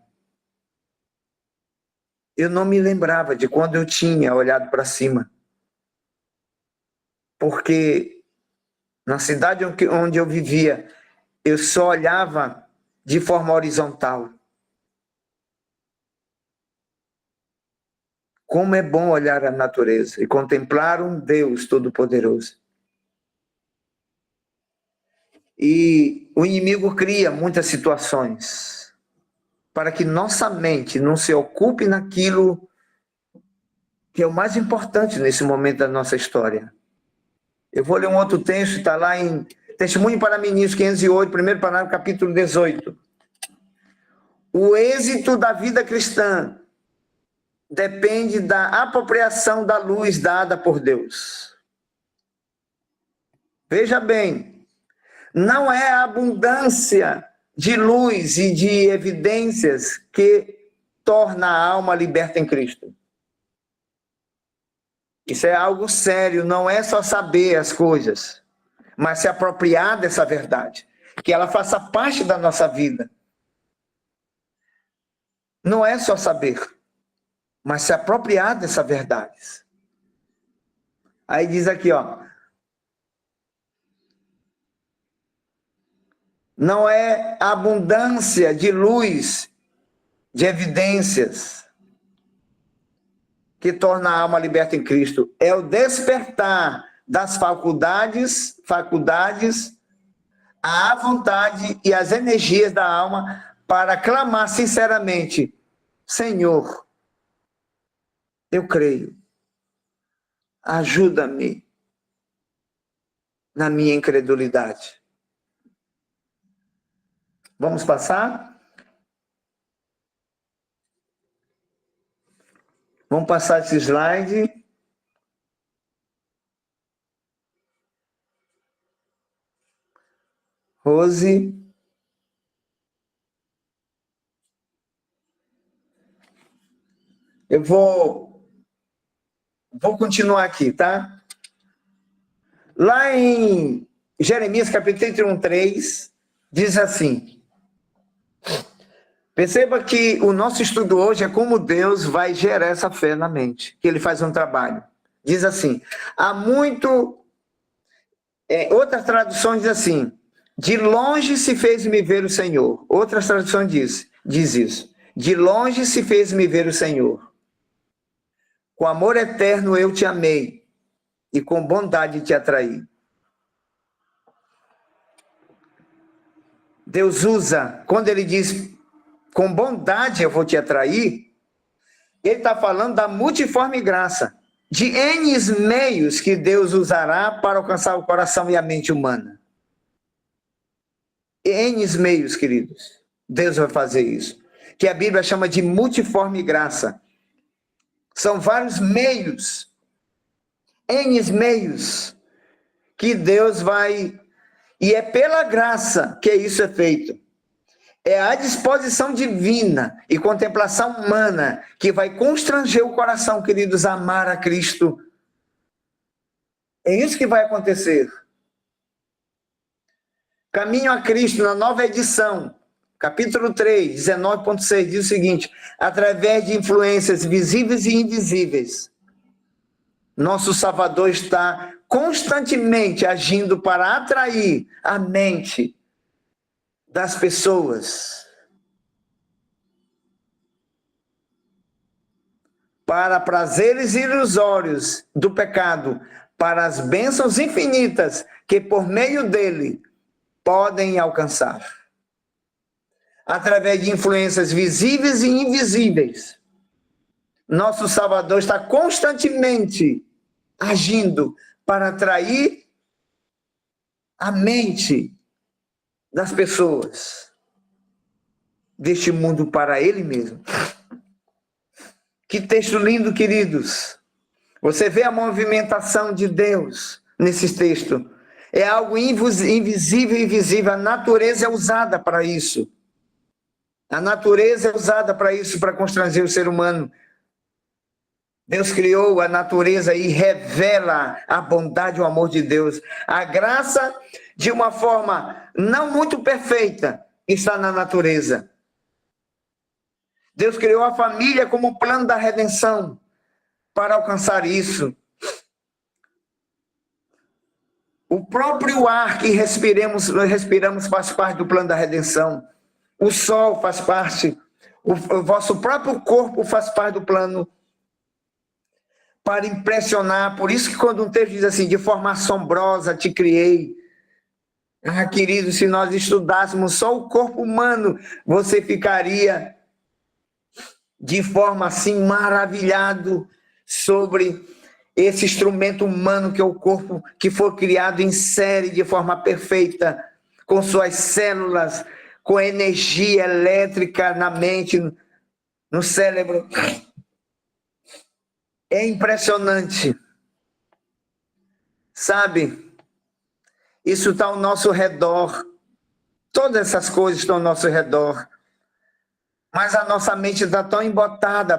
Speaker 2: Eu não me lembrava de quando eu tinha olhado para cima. Porque na cidade onde eu vivia, eu só olhava de forma horizontal. Como é bom olhar a natureza e contemplar um Deus Todo-Poderoso. E o inimigo cria muitas situações para que nossa mente não se ocupe naquilo que é o mais importante nesse momento da nossa história. Eu vou ler um outro texto, está lá em Testemunho para Ministros, 508, primeiro parágrafo, capítulo 18. O êxito da vida cristã depende da apropriação da luz dada por Deus. Veja bem, não é a abundância de luz e de evidências que torna a alma liberta em Cristo. Isso é algo sério, não é só saber as coisas, mas se apropriar dessa verdade, que ela faça parte da nossa vida. Não é só saber, mas se apropriar dessa verdade. Aí diz aqui, ó. Não é a abundância de luz, de evidências, que torna a alma liberta em Cristo. É o despertar das faculdades a vontade e as energias da alma para clamar sinceramente: Senhor, eu creio, ajuda-me na minha incredulidade. Vamos passar? Vamos passar esse slide. Rose. Eu vou continuar aqui, tá? Lá em Jeremias capítulo 31, 3, diz assim. Perceba que o nosso estudo hoje é como Deus vai gerar essa fé na mente, que ele faz um trabalho. Diz assim, há muito... outras traduções dizem assim, de longe se fez-me ver o Senhor. Outras traduções diz isso. De longe se fez-me ver o Senhor. Com amor eterno eu te amei e com bondade te atraí. Deus usa, quando ele diz, com bondade eu vou te atrair, ele está falando da multiforme graça, de N meios que Deus usará para alcançar o coração e a mente humana. N meios, queridos. Deus vai fazer isso. Que a Bíblia chama de multiforme graça. São vários meios, N meios, que Deus vai... E é pela graça que isso é feito. É a disposição divina e contemplação humana que vai constranger o coração, queridos, a amar a Cristo. É isso que vai acontecer. Caminho a Cristo, na nova edição, capítulo 3, 19.6, diz o seguinte: através de influências visíveis e invisíveis, nosso Salvador está constantemente agindo para atrair a mente das pessoas para prazeres ilusórios do pecado, para as bênçãos infinitas que por meio dele podem alcançar. Através de influências visíveis e invisíveis, nosso Salvador está constantemente agindo para atrair a mente das pessoas deste mundo para ele mesmo. Que texto lindo, queridos. Você vê a movimentação de Deus nesse texto. É algo invisível e visível. A natureza é usada para isso. A natureza é usada para isso, para constranger o ser humano. Deus criou a natureza e revela a bondade e o amor de Deus. A graça, de uma forma não muito perfeita, está na natureza. Deus criou a família como plano da redenção para alcançar isso. O próprio ar que respiramos faz parte do plano da redenção. O sol faz parte. O vosso próprio corpo faz parte do plano para impressionar. Por isso que quando um texto diz assim, de forma assombrosa te criei. Ah, querido, se nós estudássemos só o corpo humano, você ficaria de forma assim maravilhado sobre esse instrumento humano que é o corpo, que foi criado em série de forma perfeita, com suas células, com energia elétrica na mente, no cérebro. É impressionante. Sabe? Isso está ao nosso redor. Todas essas coisas estão ao nosso redor. Mas a nossa mente está tão embotada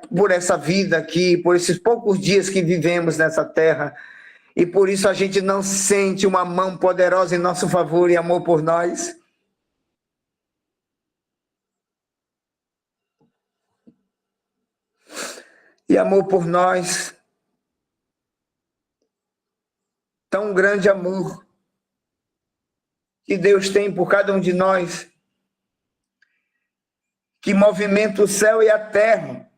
Speaker 2: por essa vida aqui, por esses poucos dias que vivemos nessa terra. E por isso a gente não sente uma mão poderosa em nosso favor e amor por nós. E amor por nós. Tão grande amor que Deus tem por cada um de nós, que movimenta o céu e a terra.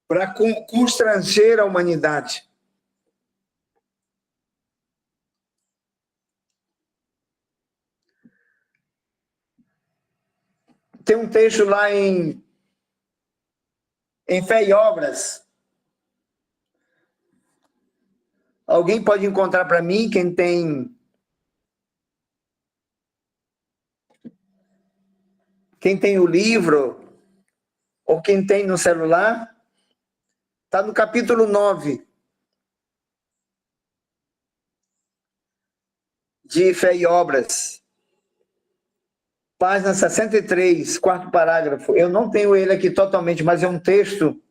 Speaker 2: Para constranger a humanidade. tem um texto lá em Fé e Obras. Alguém pode encontrar para mim, quem tem o livro, ou quem tem no celular, está no capítulo 9 de Fé e Obras, página 63, quarto parágrafo. Eu não tenho ele aqui totalmente, mas é um texto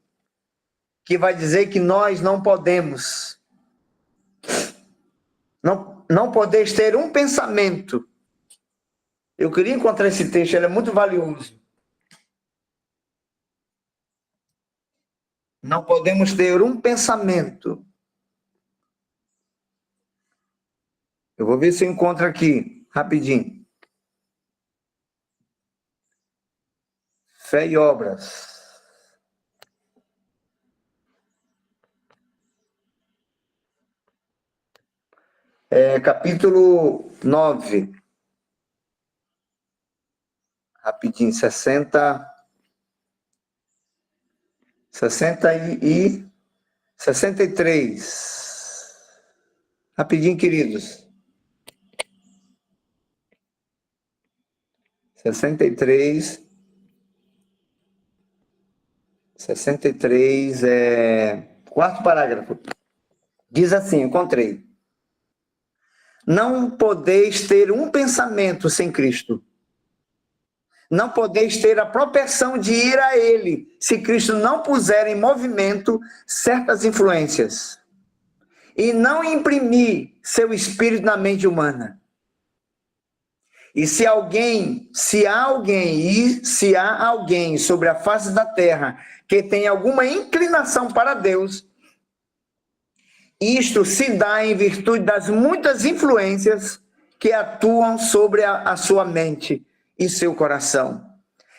Speaker 2: que vai dizer que nós não podemos, não podeis ter um pensamento. Eu queria encontrar esse texto, ele é muito valioso. Não podemos ter um pensamento. Eu vou ver se eu encontro aqui, rapidinho. Fé e Obras. Capítulo 9. Rapidinho, 63. Rapidinho, queridos. 63, quarto parágrafo. Diz assim, encontrei. Não podeis ter um pensamento sem Cristo. Não podeis ter a propensão de ir a Ele, se Cristo não puser em movimento certas influências. E não imprimir seu espírito na mente humana. E se há alguém sobre a face da terra que tem alguma inclinação para Deus, isto se dá em virtude das muitas influências que atuam sobre a sua mente e seu coração.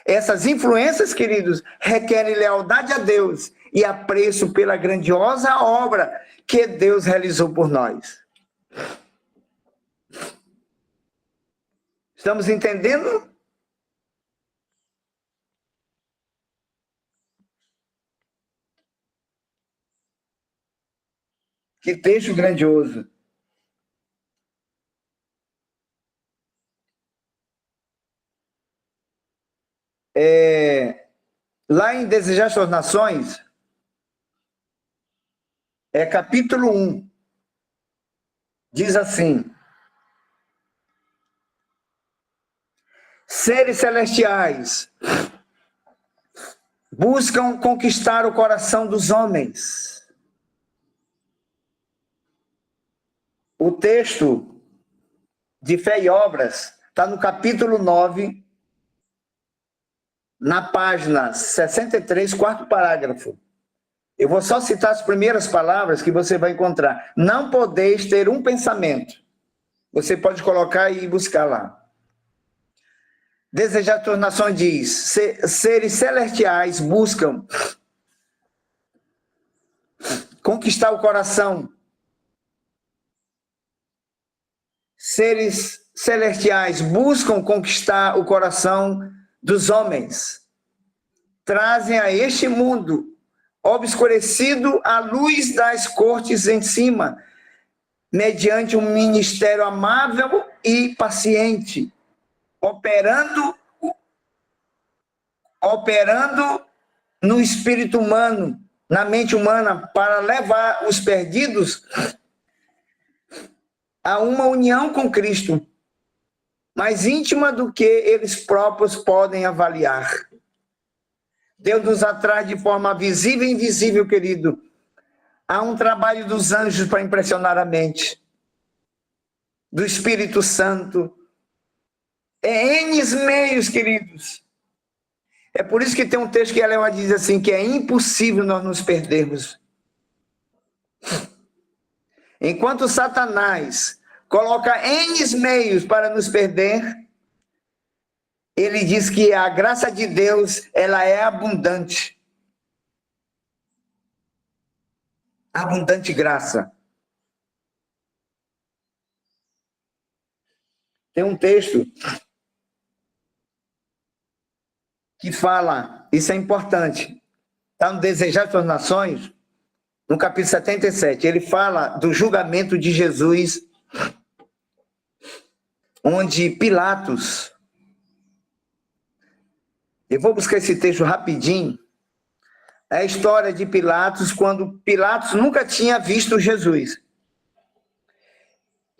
Speaker 2: Essas influências, queridos, requerem lealdade a Deus e apreço pela grandiosa obra que Deus realizou por nós. Estamos entendendo? Que texto grandioso. Lá em Desejar Suas Nações, capítulo 1, diz assim: seres celestiais buscam conquistar o coração dos homens. O texto de Fé e Obras está no capítulo 9, na página 63, quarto parágrafo. Eu vou só citar as primeiras palavras que você vai encontrar. Não podeis ter um pensamento. Você pode colocar e buscar lá. Desejar Suas Nações diz: seres celestiais buscam conquistar o coração. Seres celestiais buscam conquistar o coração dos homens. Trazem a este mundo obscurecido a luz das cortes em cima, mediante um ministério amável e paciente, operando no espírito humano, na mente humana, para levar os perdidos a uma união com Cristo, mais íntima do que eles próprios podem avaliar. Deus nos atrai de forma visível e invisível, querido. Há um trabalho dos anjos para impressionar a mente, do Espírito Santo. N meios, queridos. É por isso que tem um texto que ela diz assim, que é impossível nós nos perdermos. Enquanto Satanás coloca N meios para nos perder, ele diz que a graça de Deus, ela é abundante. Abundante graça. Tem um texto que fala, isso é importante, está no Desejar das Nações, no capítulo 77, ele fala do julgamento de Jesus, onde Pilatos, eu vou buscar esse texto rapidinho, é a história de Pilatos, quando Pilatos nunca tinha visto Jesus.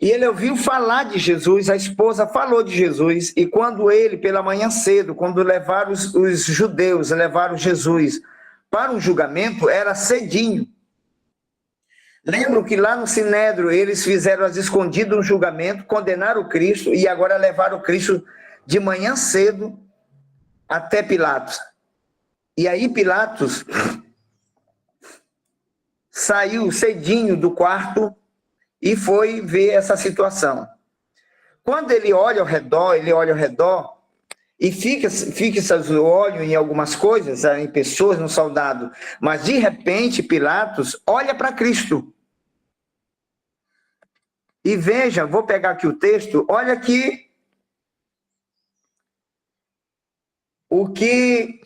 Speaker 2: E ele ouviu falar de Jesus, a esposa falou de Jesus, e quando ele, pela manhã cedo, quando levaram os judeus, levaram Jesus para um julgamento, era cedinho. Lembro que lá no Sinédrio eles fizeram às escondidas um julgamento, condenaram o Cristo e agora levaram o Cristo de manhã cedo até Pilatos. E aí Pilatos saiu cedinho do quarto e foi ver essa situação. Quando ele olha ao redor e fixa o olho em algumas coisas, em pessoas, no soldado, mas de repente Pilatos olha para Cristo. E veja, vou pegar aqui o texto, olha aqui o que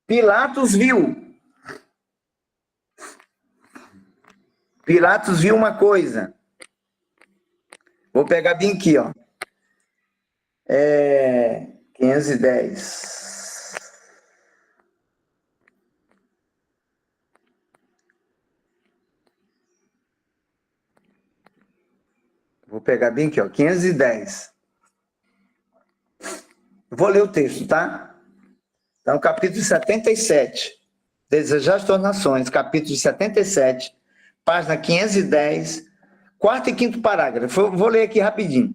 Speaker 2: Pilatos viu. Pilatos viu uma coisa. Vou pegar bem aqui, ó. 510. Vou pegar bem aqui, ó. 510. Vou ler o texto, tá? Então, capítulo 77. Desejar as Nações, capítulo 77, página 510, quarto e quinto parágrafo. Vou ler aqui rapidinho.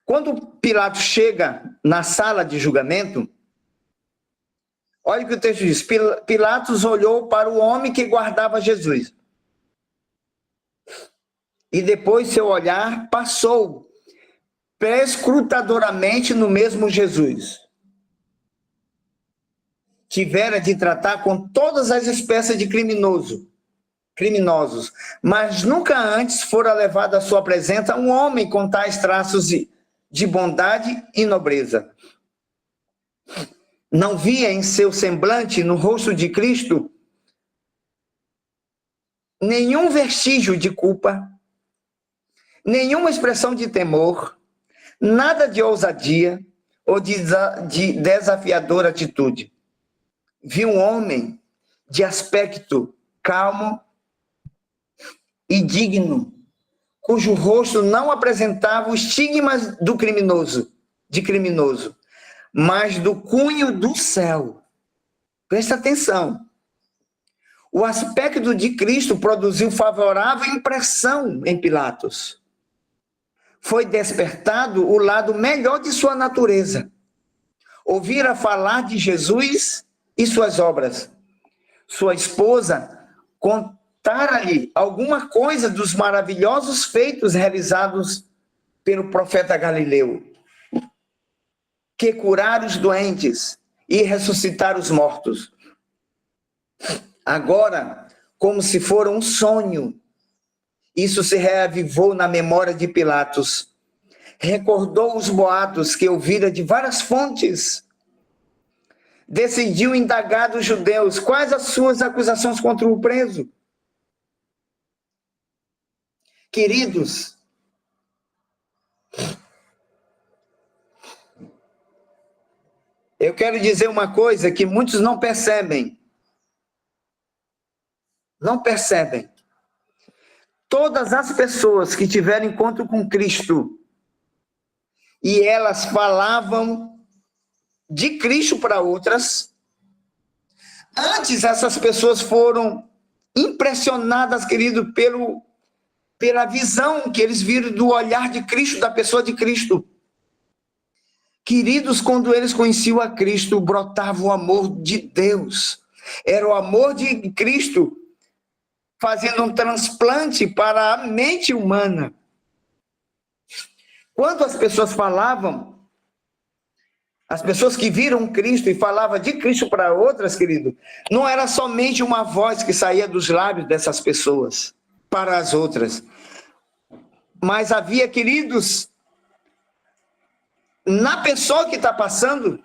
Speaker 2: Quando Pilatos chega na sala de julgamento, olha o que o texto diz. Pilatos olhou para o homem que guardava Jesus. E depois seu olhar passou perscrutadoramente no mesmo Jesus. Tivera de tratar com todas as espécies de criminosos, mas nunca antes fora levado à sua presença um homem com tais traços de bondade e nobreza. Não via em seu semblante, no rosto de Cristo, nenhum vestígio de culpa, nenhuma expressão de temor, nada de ousadia ou de desafiadora atitude. Vi um homem de aspecto calmo e digno, cujo rosto não apresentava os estigmas de criminoso, mas do cunho do céu. Presta atenção. O aspecto de Cristo produziu favorável impressão em Pilatos. Foi despertado o lado melhor de sua natureza. Ouvira falar de Jesus e suas obras. Sua esposa contara-lhe alguma coisa dos maravilhosos feitos realizados pelo profeta Galileu, que curaram os doentes e ressuscitaram os mortos. Agora, como se fora um sonho, isso se reavivou na memória de Pilatos. Recordou os boatos que ouvira de várias fontes. Decidiu indagar dos judeus quais as suas acusações contra o preso. Queridos, eu quero dizer uma coisa que muitos não percebem. Não percebem. Todas as pessoas que tiveram encontro com Cristo e elas falavam de Cristo para outras, antes essas pessoas foram impressionadas, querido, pela visão que eles viram do olhar de Cristo, da pessoa de Cristo. Queridos, quando eles conheciam a Cristo, brotava o amor de Deus. Era o amor de Cristo fazendo um transplante para a mente humana. Quando as pessoas falavam, As pessoas que viram Cristo e falavam de Cristo para outras, querido, não era somente uma voz que saía dos lábios dessas pessoas para as outras. Mas havia, queridos, na pessoa que está passando,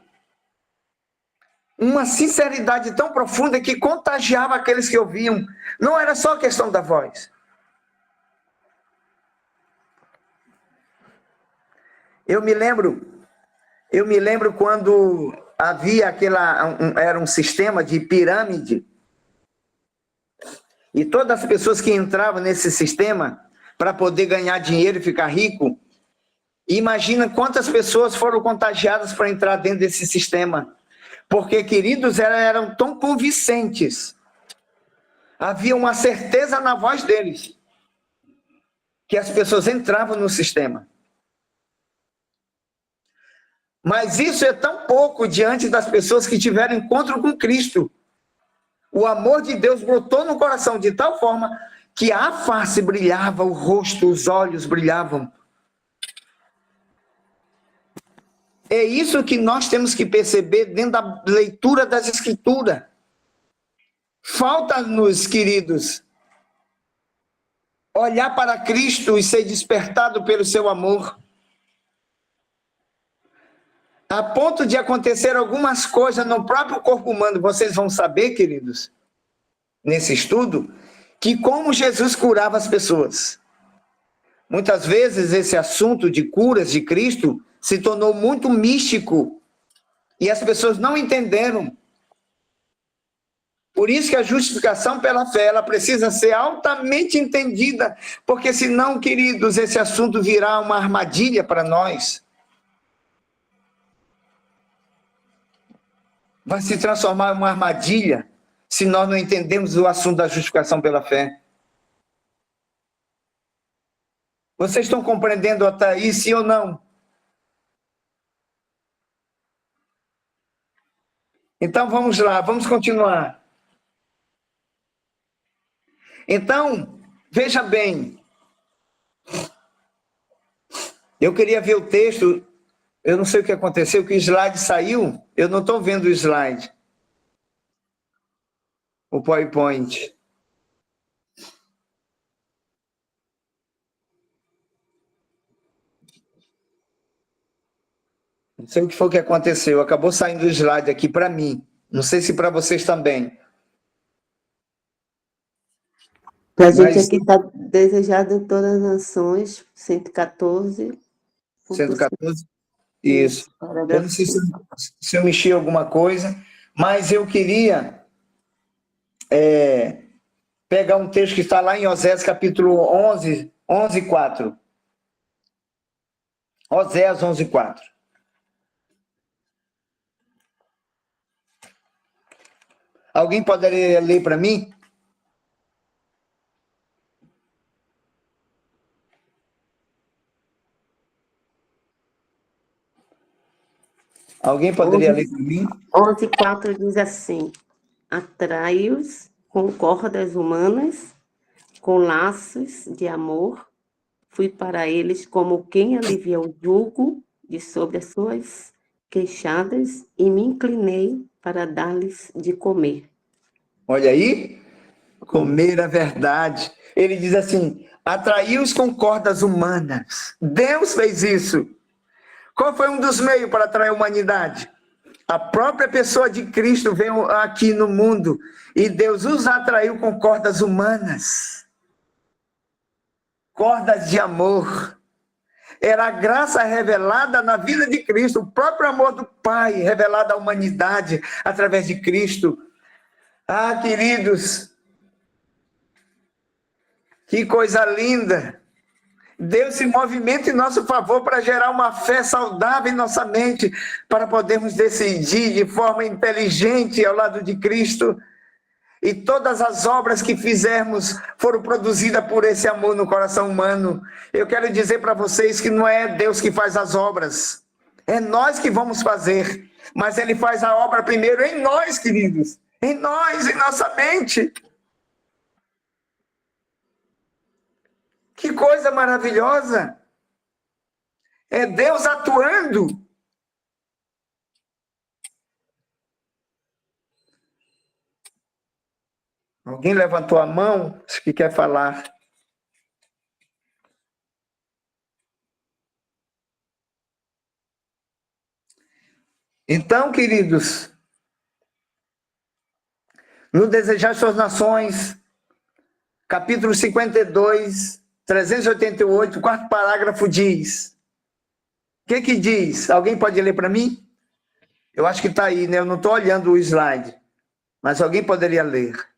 Speaker 2: uma sinceridade tão profunda que contagiava aqueles que ouviam. Não era só questão da voz. Eu me lembro quando havia era um sistema de pirâmide, e todas as pessoas que entravam nesse sistema para poder ganhar dinheiro e ficar rico, imagina quantas pessoas foram contagiadas para entrar dentro desse sistema. Porque, queridos, eram tão convincentes. Havia uma certeza na voz deles que as pessoas entravam no sistema. Mas isso é tão pouco diante das pessoas que tiveram encontro com Cristo. O amor de Deus brotou no coração de tal forma que a face brilhava, o rosto, os olhos brilhavam. É isso que nós temos que perceber dentro da leitura das Escrituras. Falta-nos, queridos, olhar para Cristo e ser despertado pelo seu amor. A ponto de acontecer algumas coisas no próprio corpo humano. Vocês vão saber, queridos, nesse estudo, que como Jesus curava as pessoas. Muitas vezes esse assunto de curas de Cristo se tornou muito místico e as pessoas não entenderam. Por isso que a justificação pela fé, ela precisa ser altamente entendida, porque senão, queridos, esse assunto virá uma armadilha para nós. Vai se transformar em uma armadilha se nós não entendemos o assunto da justificação pela fé. Vocês estão compreendendo até aí, sim ou não? Então vamos lá, vamos continuar. Então, veja bem. Eu queria ver o texto, eu não sei o que aconteceu, que o slide saiu, eu não estou vendo o slide. O PowerPoint. Não sei o que foi que aconteceu, acabou saindo o slide aqui para mim. Não sei se para vocês também.
Speaker 3: Para a gente aqui está desejado em todas as nações, 114.
Speaker 2: 114? Isso. Eu não sei se eu mexi alguma coisa, mas eu queria pegar um texto que está lá em Oséias capítulo 11, 4. Oséias 11, 4. Alguém poderia ler para mim? Alguém poderia ler para mim?
Speaker 3: 11, 4 diz assim: atrai-os com cordas humanas, com laços de amor. Fui para eles como quem alivia o jugo de sobre as suas queixadas e me inclinei para dar-lhes de comer.
Speaker 2: Olha aí, comer a verdade. Ele diz assim, atraiu-os com cordas humanas. Deus fez isso. Qual foi um dos meios para atrair a humanidade? A própria pessoa de Cristo veio aqui no mundo e Deus os atraiu com cordas humanas. Cordas de amor. Era a graça revelada na vida de Cristo, o próprio amor do Pai revelado à humanidade através de Cristo. Ah, queridos, que coisa linda! Deus se movimenta em nosso favor para gerar uma fé saudável em nossa mente, para podermos decidir de forma inteligente ao lado de Cristo. E todas as obras que fizermos foram produzidas por esse amor no coração humano. Eu quero dizer para vocês que não é Deus que faz as obras, é nós que vamos fazer. Mas Ele faz a obra primeiro em nós, queridos, em nós, em nossa mente. Que coisa maravilhosa! É Deus atuando. Alguém levantou a mão? Acho que quer falar. Então, queridos, no Desejar Suas Nações, capítulo 52, 388, quarto parágrafo diz. O que diz? Alguém pode ler para mim? Eu acho que está aí, né? Eu não estou olhando o slide, mas alguém poderia ler.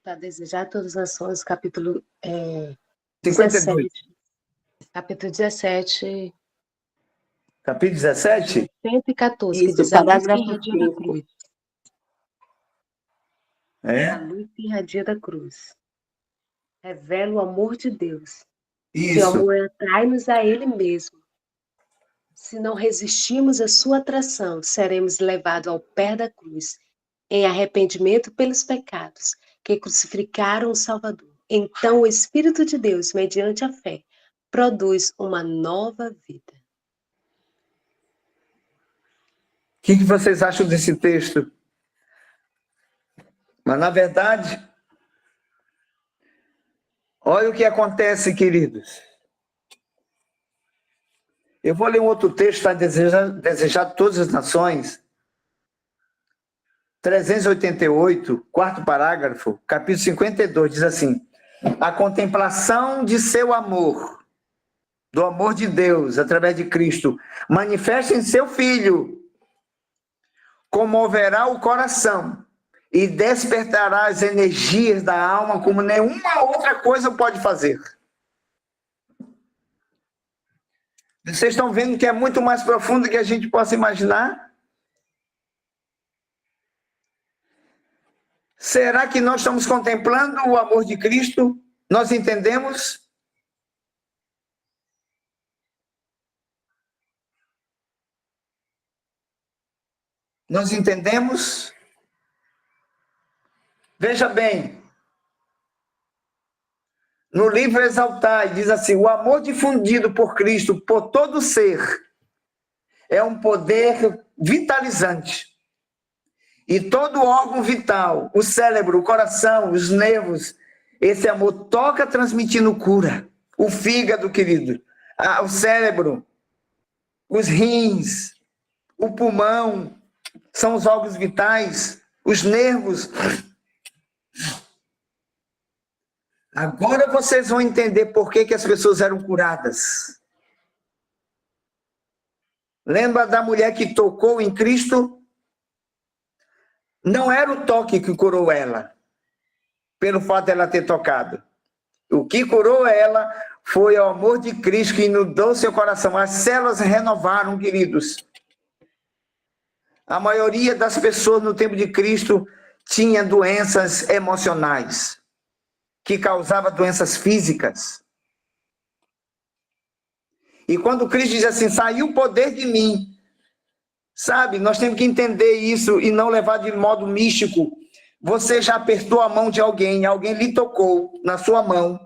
Speaker 4: Para desejar todas as nações, capítulo
Speaker 2: 52.
Speaker 4: 17. Capítulo 17.
Speaker 2: Capítulo 17?
Speaker 4: 114, que
Speaker 3: Isso,
Speaker 4: diz a luz que
Speaker 3: parágrafo
Speaker 4: irradia da
Speaker 3: 5.
Speaker 4: cruz.
Speaker 2: É?
Speaker 4: A luz que irradia da cruz. Revela o amor de Deus. Seu
Speaker 2: Isso.
Speaker 4: amor atrai-nos a Ele mesmo. Se não resistirmos à sua atração, seremos levados ao pé da cruz, em arrependimento pelos pecados que crucificaram o Salvador. Então o Espírito de Deus, mediante a fé, produz uma nova vida.
Speaker 2: O que vocês acham desse texto? Mas, na verdade, olha o que acontece, queridos. Eu vou ler um outro texto, está desejado todas as nações. 388, quarto parágrafo, capítulo 52, diz assim: a contemplação de seu amor, do amor de Deus, através de Cristo, manifesta em seu Filho, comoverá o coração e despertará as energias da alma como nenhuma outra coisa pode fazer. Vocês estão vendo que é muito mais profundo do que a gente possa imaginar? Será que nós estamos contemplando o amor de Cristo? Nós entendemos? Nós entendemos? Veja bem, no livro Exaltai, diz assim: o amor difundido por Cristo por todo ser é um poder vitalizante. E todo órgão vital, o cérebro, o coração, os nervos, esse amor toca transmitindo cura. O fígado, querido, o cérebro, os rins, o pulmão, são os órgãos vitais, os nervos. Agora vocês vão entender por que as pessoas eram curadas. Lembra da mulher que tocou em Cristo? Não era o toque que curou ela, pelo fato dela ter tocado. O que curou ela foi o amor de Cristo que inundou seu coração. As células renovaram, queridos. A maioria das pessoas no tempo de Cristo tinha doenças emocionais, que causavam doenças físicas. E quando Cristo diz assim, saiu o poder de mim, sabe, nós temos que entender isso e não levar de modo místico. Você já apertou a mão de alguém, alguém lhe tocou na sua mão,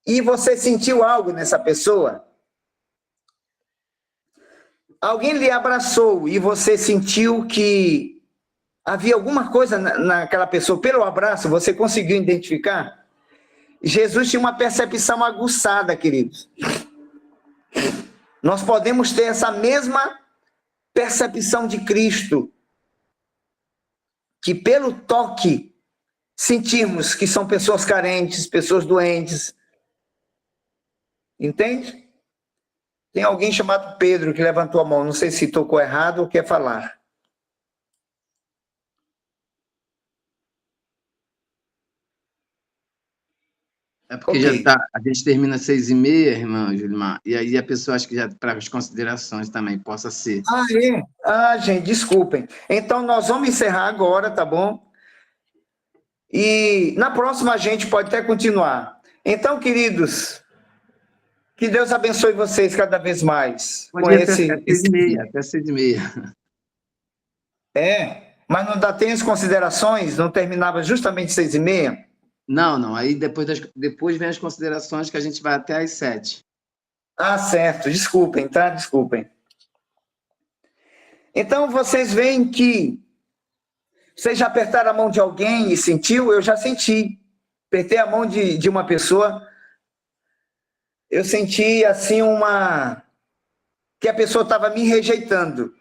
Speaker 2: e você sentiu algo nessa pessoa? Alguém lhe abraçou e você sentiu que havia alguma coisa naquela pessoa, pelo abraço, você conseguiu identificar? Jesus tinha uma percepção aguçada, queridos. Nós podemos ter essa mesma percepção de Cristo, que pelo toque sentimos que são pessoas carentes, pessoas doentes. Entende? Tem alguém chamado Pedro que levantou a mão, não sei se tocou errado ou quer falar.
Speaker 1: É porque já tá, a gente termina às 6h30, irmã Julimar, e aí a pessoa acha que já para as considerações também possa ser.
Speaker 2: Ah, é? Ah, gente, desculpem. Então, nós vamos encerrar agora, tá bom? E na próxima a gente pode até continuar. Então, queridos, que Deus abençoe vocês cada vez mais.
Speaker 1: Pode ir até 6h30, até 6h30.
Speaker 2: É, mas não tem as considerações? Não terminava justamente 6h30?
Speaker 1: Não. Aí depois vem as considerações que a gente vai até às 7h.
Speaker 2: Ah, certo. Desculpem, tá? Desculpem. Então, vocês veem que Vocês já apertaram a mão de alguém e sentiu? Eu já senti. Apertei a mão de uma pessoa, eu senti assim que a pessoa estava me rejeitando.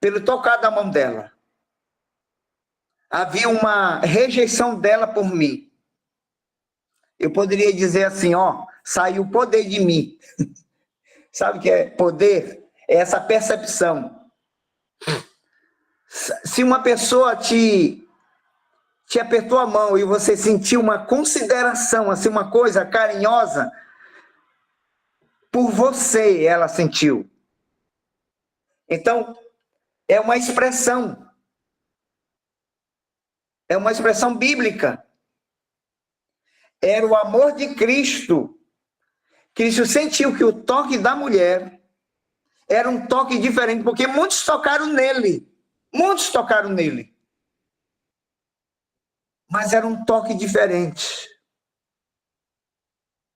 Speaker 2: Pelo tocar da mão dela. Havia uma rejeição dela por mim. Eu poderia dizer assim, ó, saiu o poder de mim. Sabe o que é poder? É essa percepção. Se uma pessoa te apertou a mão e você sentiu uma consideração, assim, uma coisa carinhosa, por você ela sentiu. Então, é uma expressão. É uma expressão bíblica. Era o amor de Cristo. Cristo sentiu que o toque da mulher era um toque diferente, porque muitos tocaram nele. Muitos tocaram nele. Mas era um toque diferente.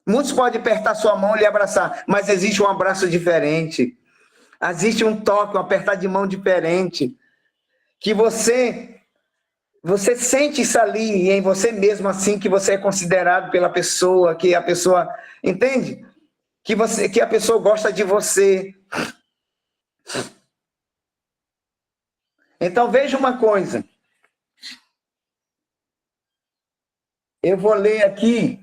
Speaker 2: Muitos podem apertar sua mão e lhe abraçar, mas existe um abraço diferente. Existe um toque, um apertar de mão diferente. Que você sente isso ali em você mesmo, assim, que você é considerado pela pessoa, que a pessoa, entende? Que a pessoa gosta de você. Então, veja uma coisa. Eu vou ler aqui,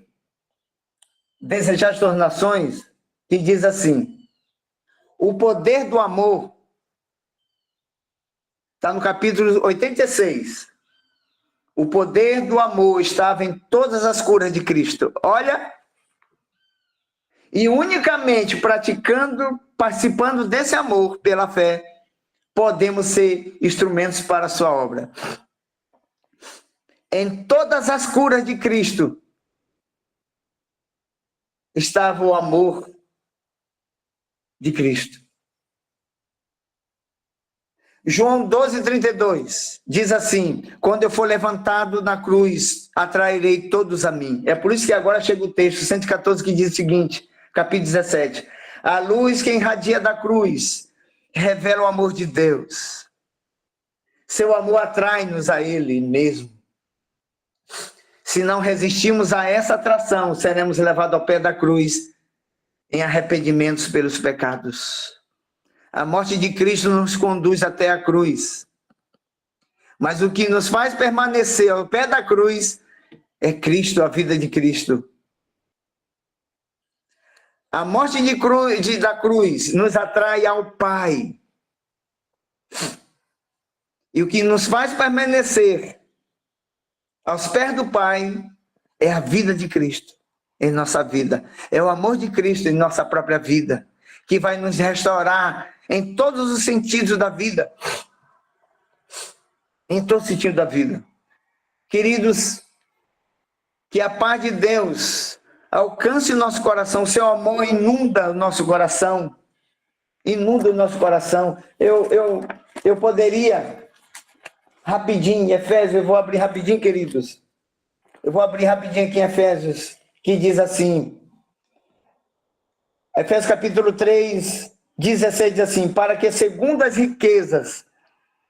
Speaker 2: Desejar as Nações, que diz assim, o poder do amor, está no capítulo 86. O poder do amor estava em todas as curas de Cristo. Olha, e unicamente praticando, participando desse amor pela fé, podemos ser instrumentos para a sua obra. Em todas as curas de Cristo estava o amor de Cristo. João 12:32 diz assim, quando eu for levantado na cruz, atrairei todos a mim. É por isso que agora chega o texto 114 que diz o seguinte, capítulo 17. A luz que irradia da cruz revela o amor de Deus. Seu amor atrai-nos a Ele mesmo. Se não resistirmos a essa atração, seremos levados ao pé da cruz em arrependimentos pelos pecados. A morte de Cristo nos conduz até a cruz. Mas o que nos faz permanecer ao pé da cruz é Cristo, a vida de Cristo. A morte da cruz nos atrai ao Pai. E o que nos faz permanecer aos pés do Pai é a vida de Cristo em nossa vida. É o amor de Cristo em nossa própria vida, que vai nos restaurar em todos os sentidos da vida. Em todo sentido da vida. Queridos, que a paz de Deus alcance o nosso coração. O seu amor inunda o nosso coração. Inunda o nosso coração. Eu poderia... Rapidinho, Efésios, eu vou abrir rapidinho, queridos. Eu vou abrir rapidinho aqui em Efésios, que diz assim, Efésios capítulo 3, 16, diz assim, para que segundo as riquezas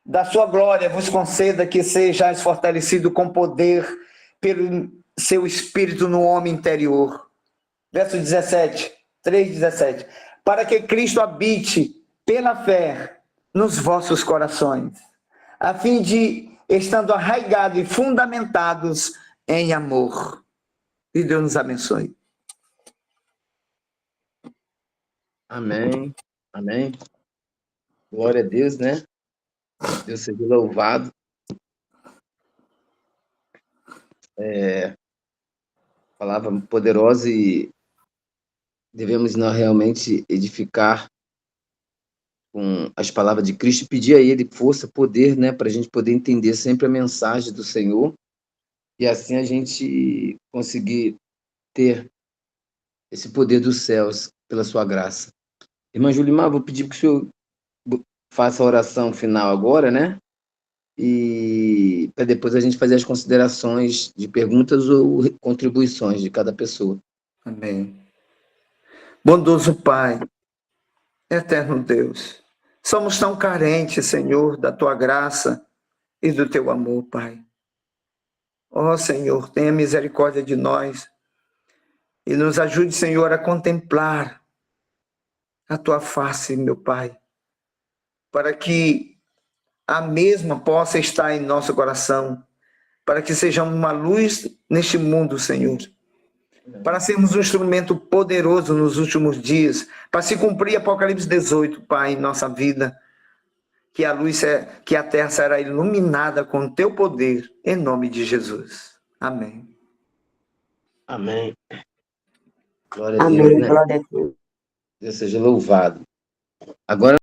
Speaker 2: da sua glória vos conceda que sejais fortalecido com poder pelo seu espírito no homem interior. Verso 17, 3:17, para que Cristo habite pela fé nos vossos corações, a fim de, estando arraigados e fundamentados em amor. E Deus nos abençoe.
Speaker 1: Amém. Amém. Glória a Deus, né? Deus seja louvado. Palavra poderosa e devemos nós realmente edificar com as palavras de Cristo e pedir a Ele força, poder, né, para a gente poder entender sempre a mensagem do Senhor e assim a gente conseguir ter esse poder dos céus pela sua graça. Irmã Julimar, vou pedir que o senhor faça a oração final agora, né? E para depois a gente fazer as considerações de perguntas ou contribuições de cada pessoa.
Speaker 2: Amém. Bondoso Pai, eterno Deus, Somos tão carentes, Senhor, da tua graça e do teu amor, Pai. Ó Senhor, tenha misericórdia de nós e nos ajude, Senhor, a contemplar a tua face, meu Pai, para que a mesma possa estar em nosso coração, para que sejamos uma luz neste mundo, Senhor, para sermos um instrumento poderoso nos últimos dias, para se cumprir Apocalipse 18, Pai, em nossa vida, que a luz, que a terra será iluminada com o teu poder, em nome de Jesus. Amém.
Speaker 1: Amém. Glória a Deus,
Speaker 3: Amém.
Speaker 1: né?
Speaker 3: Glória a Deus.
Speaker 1: Deus seja louvado. Agora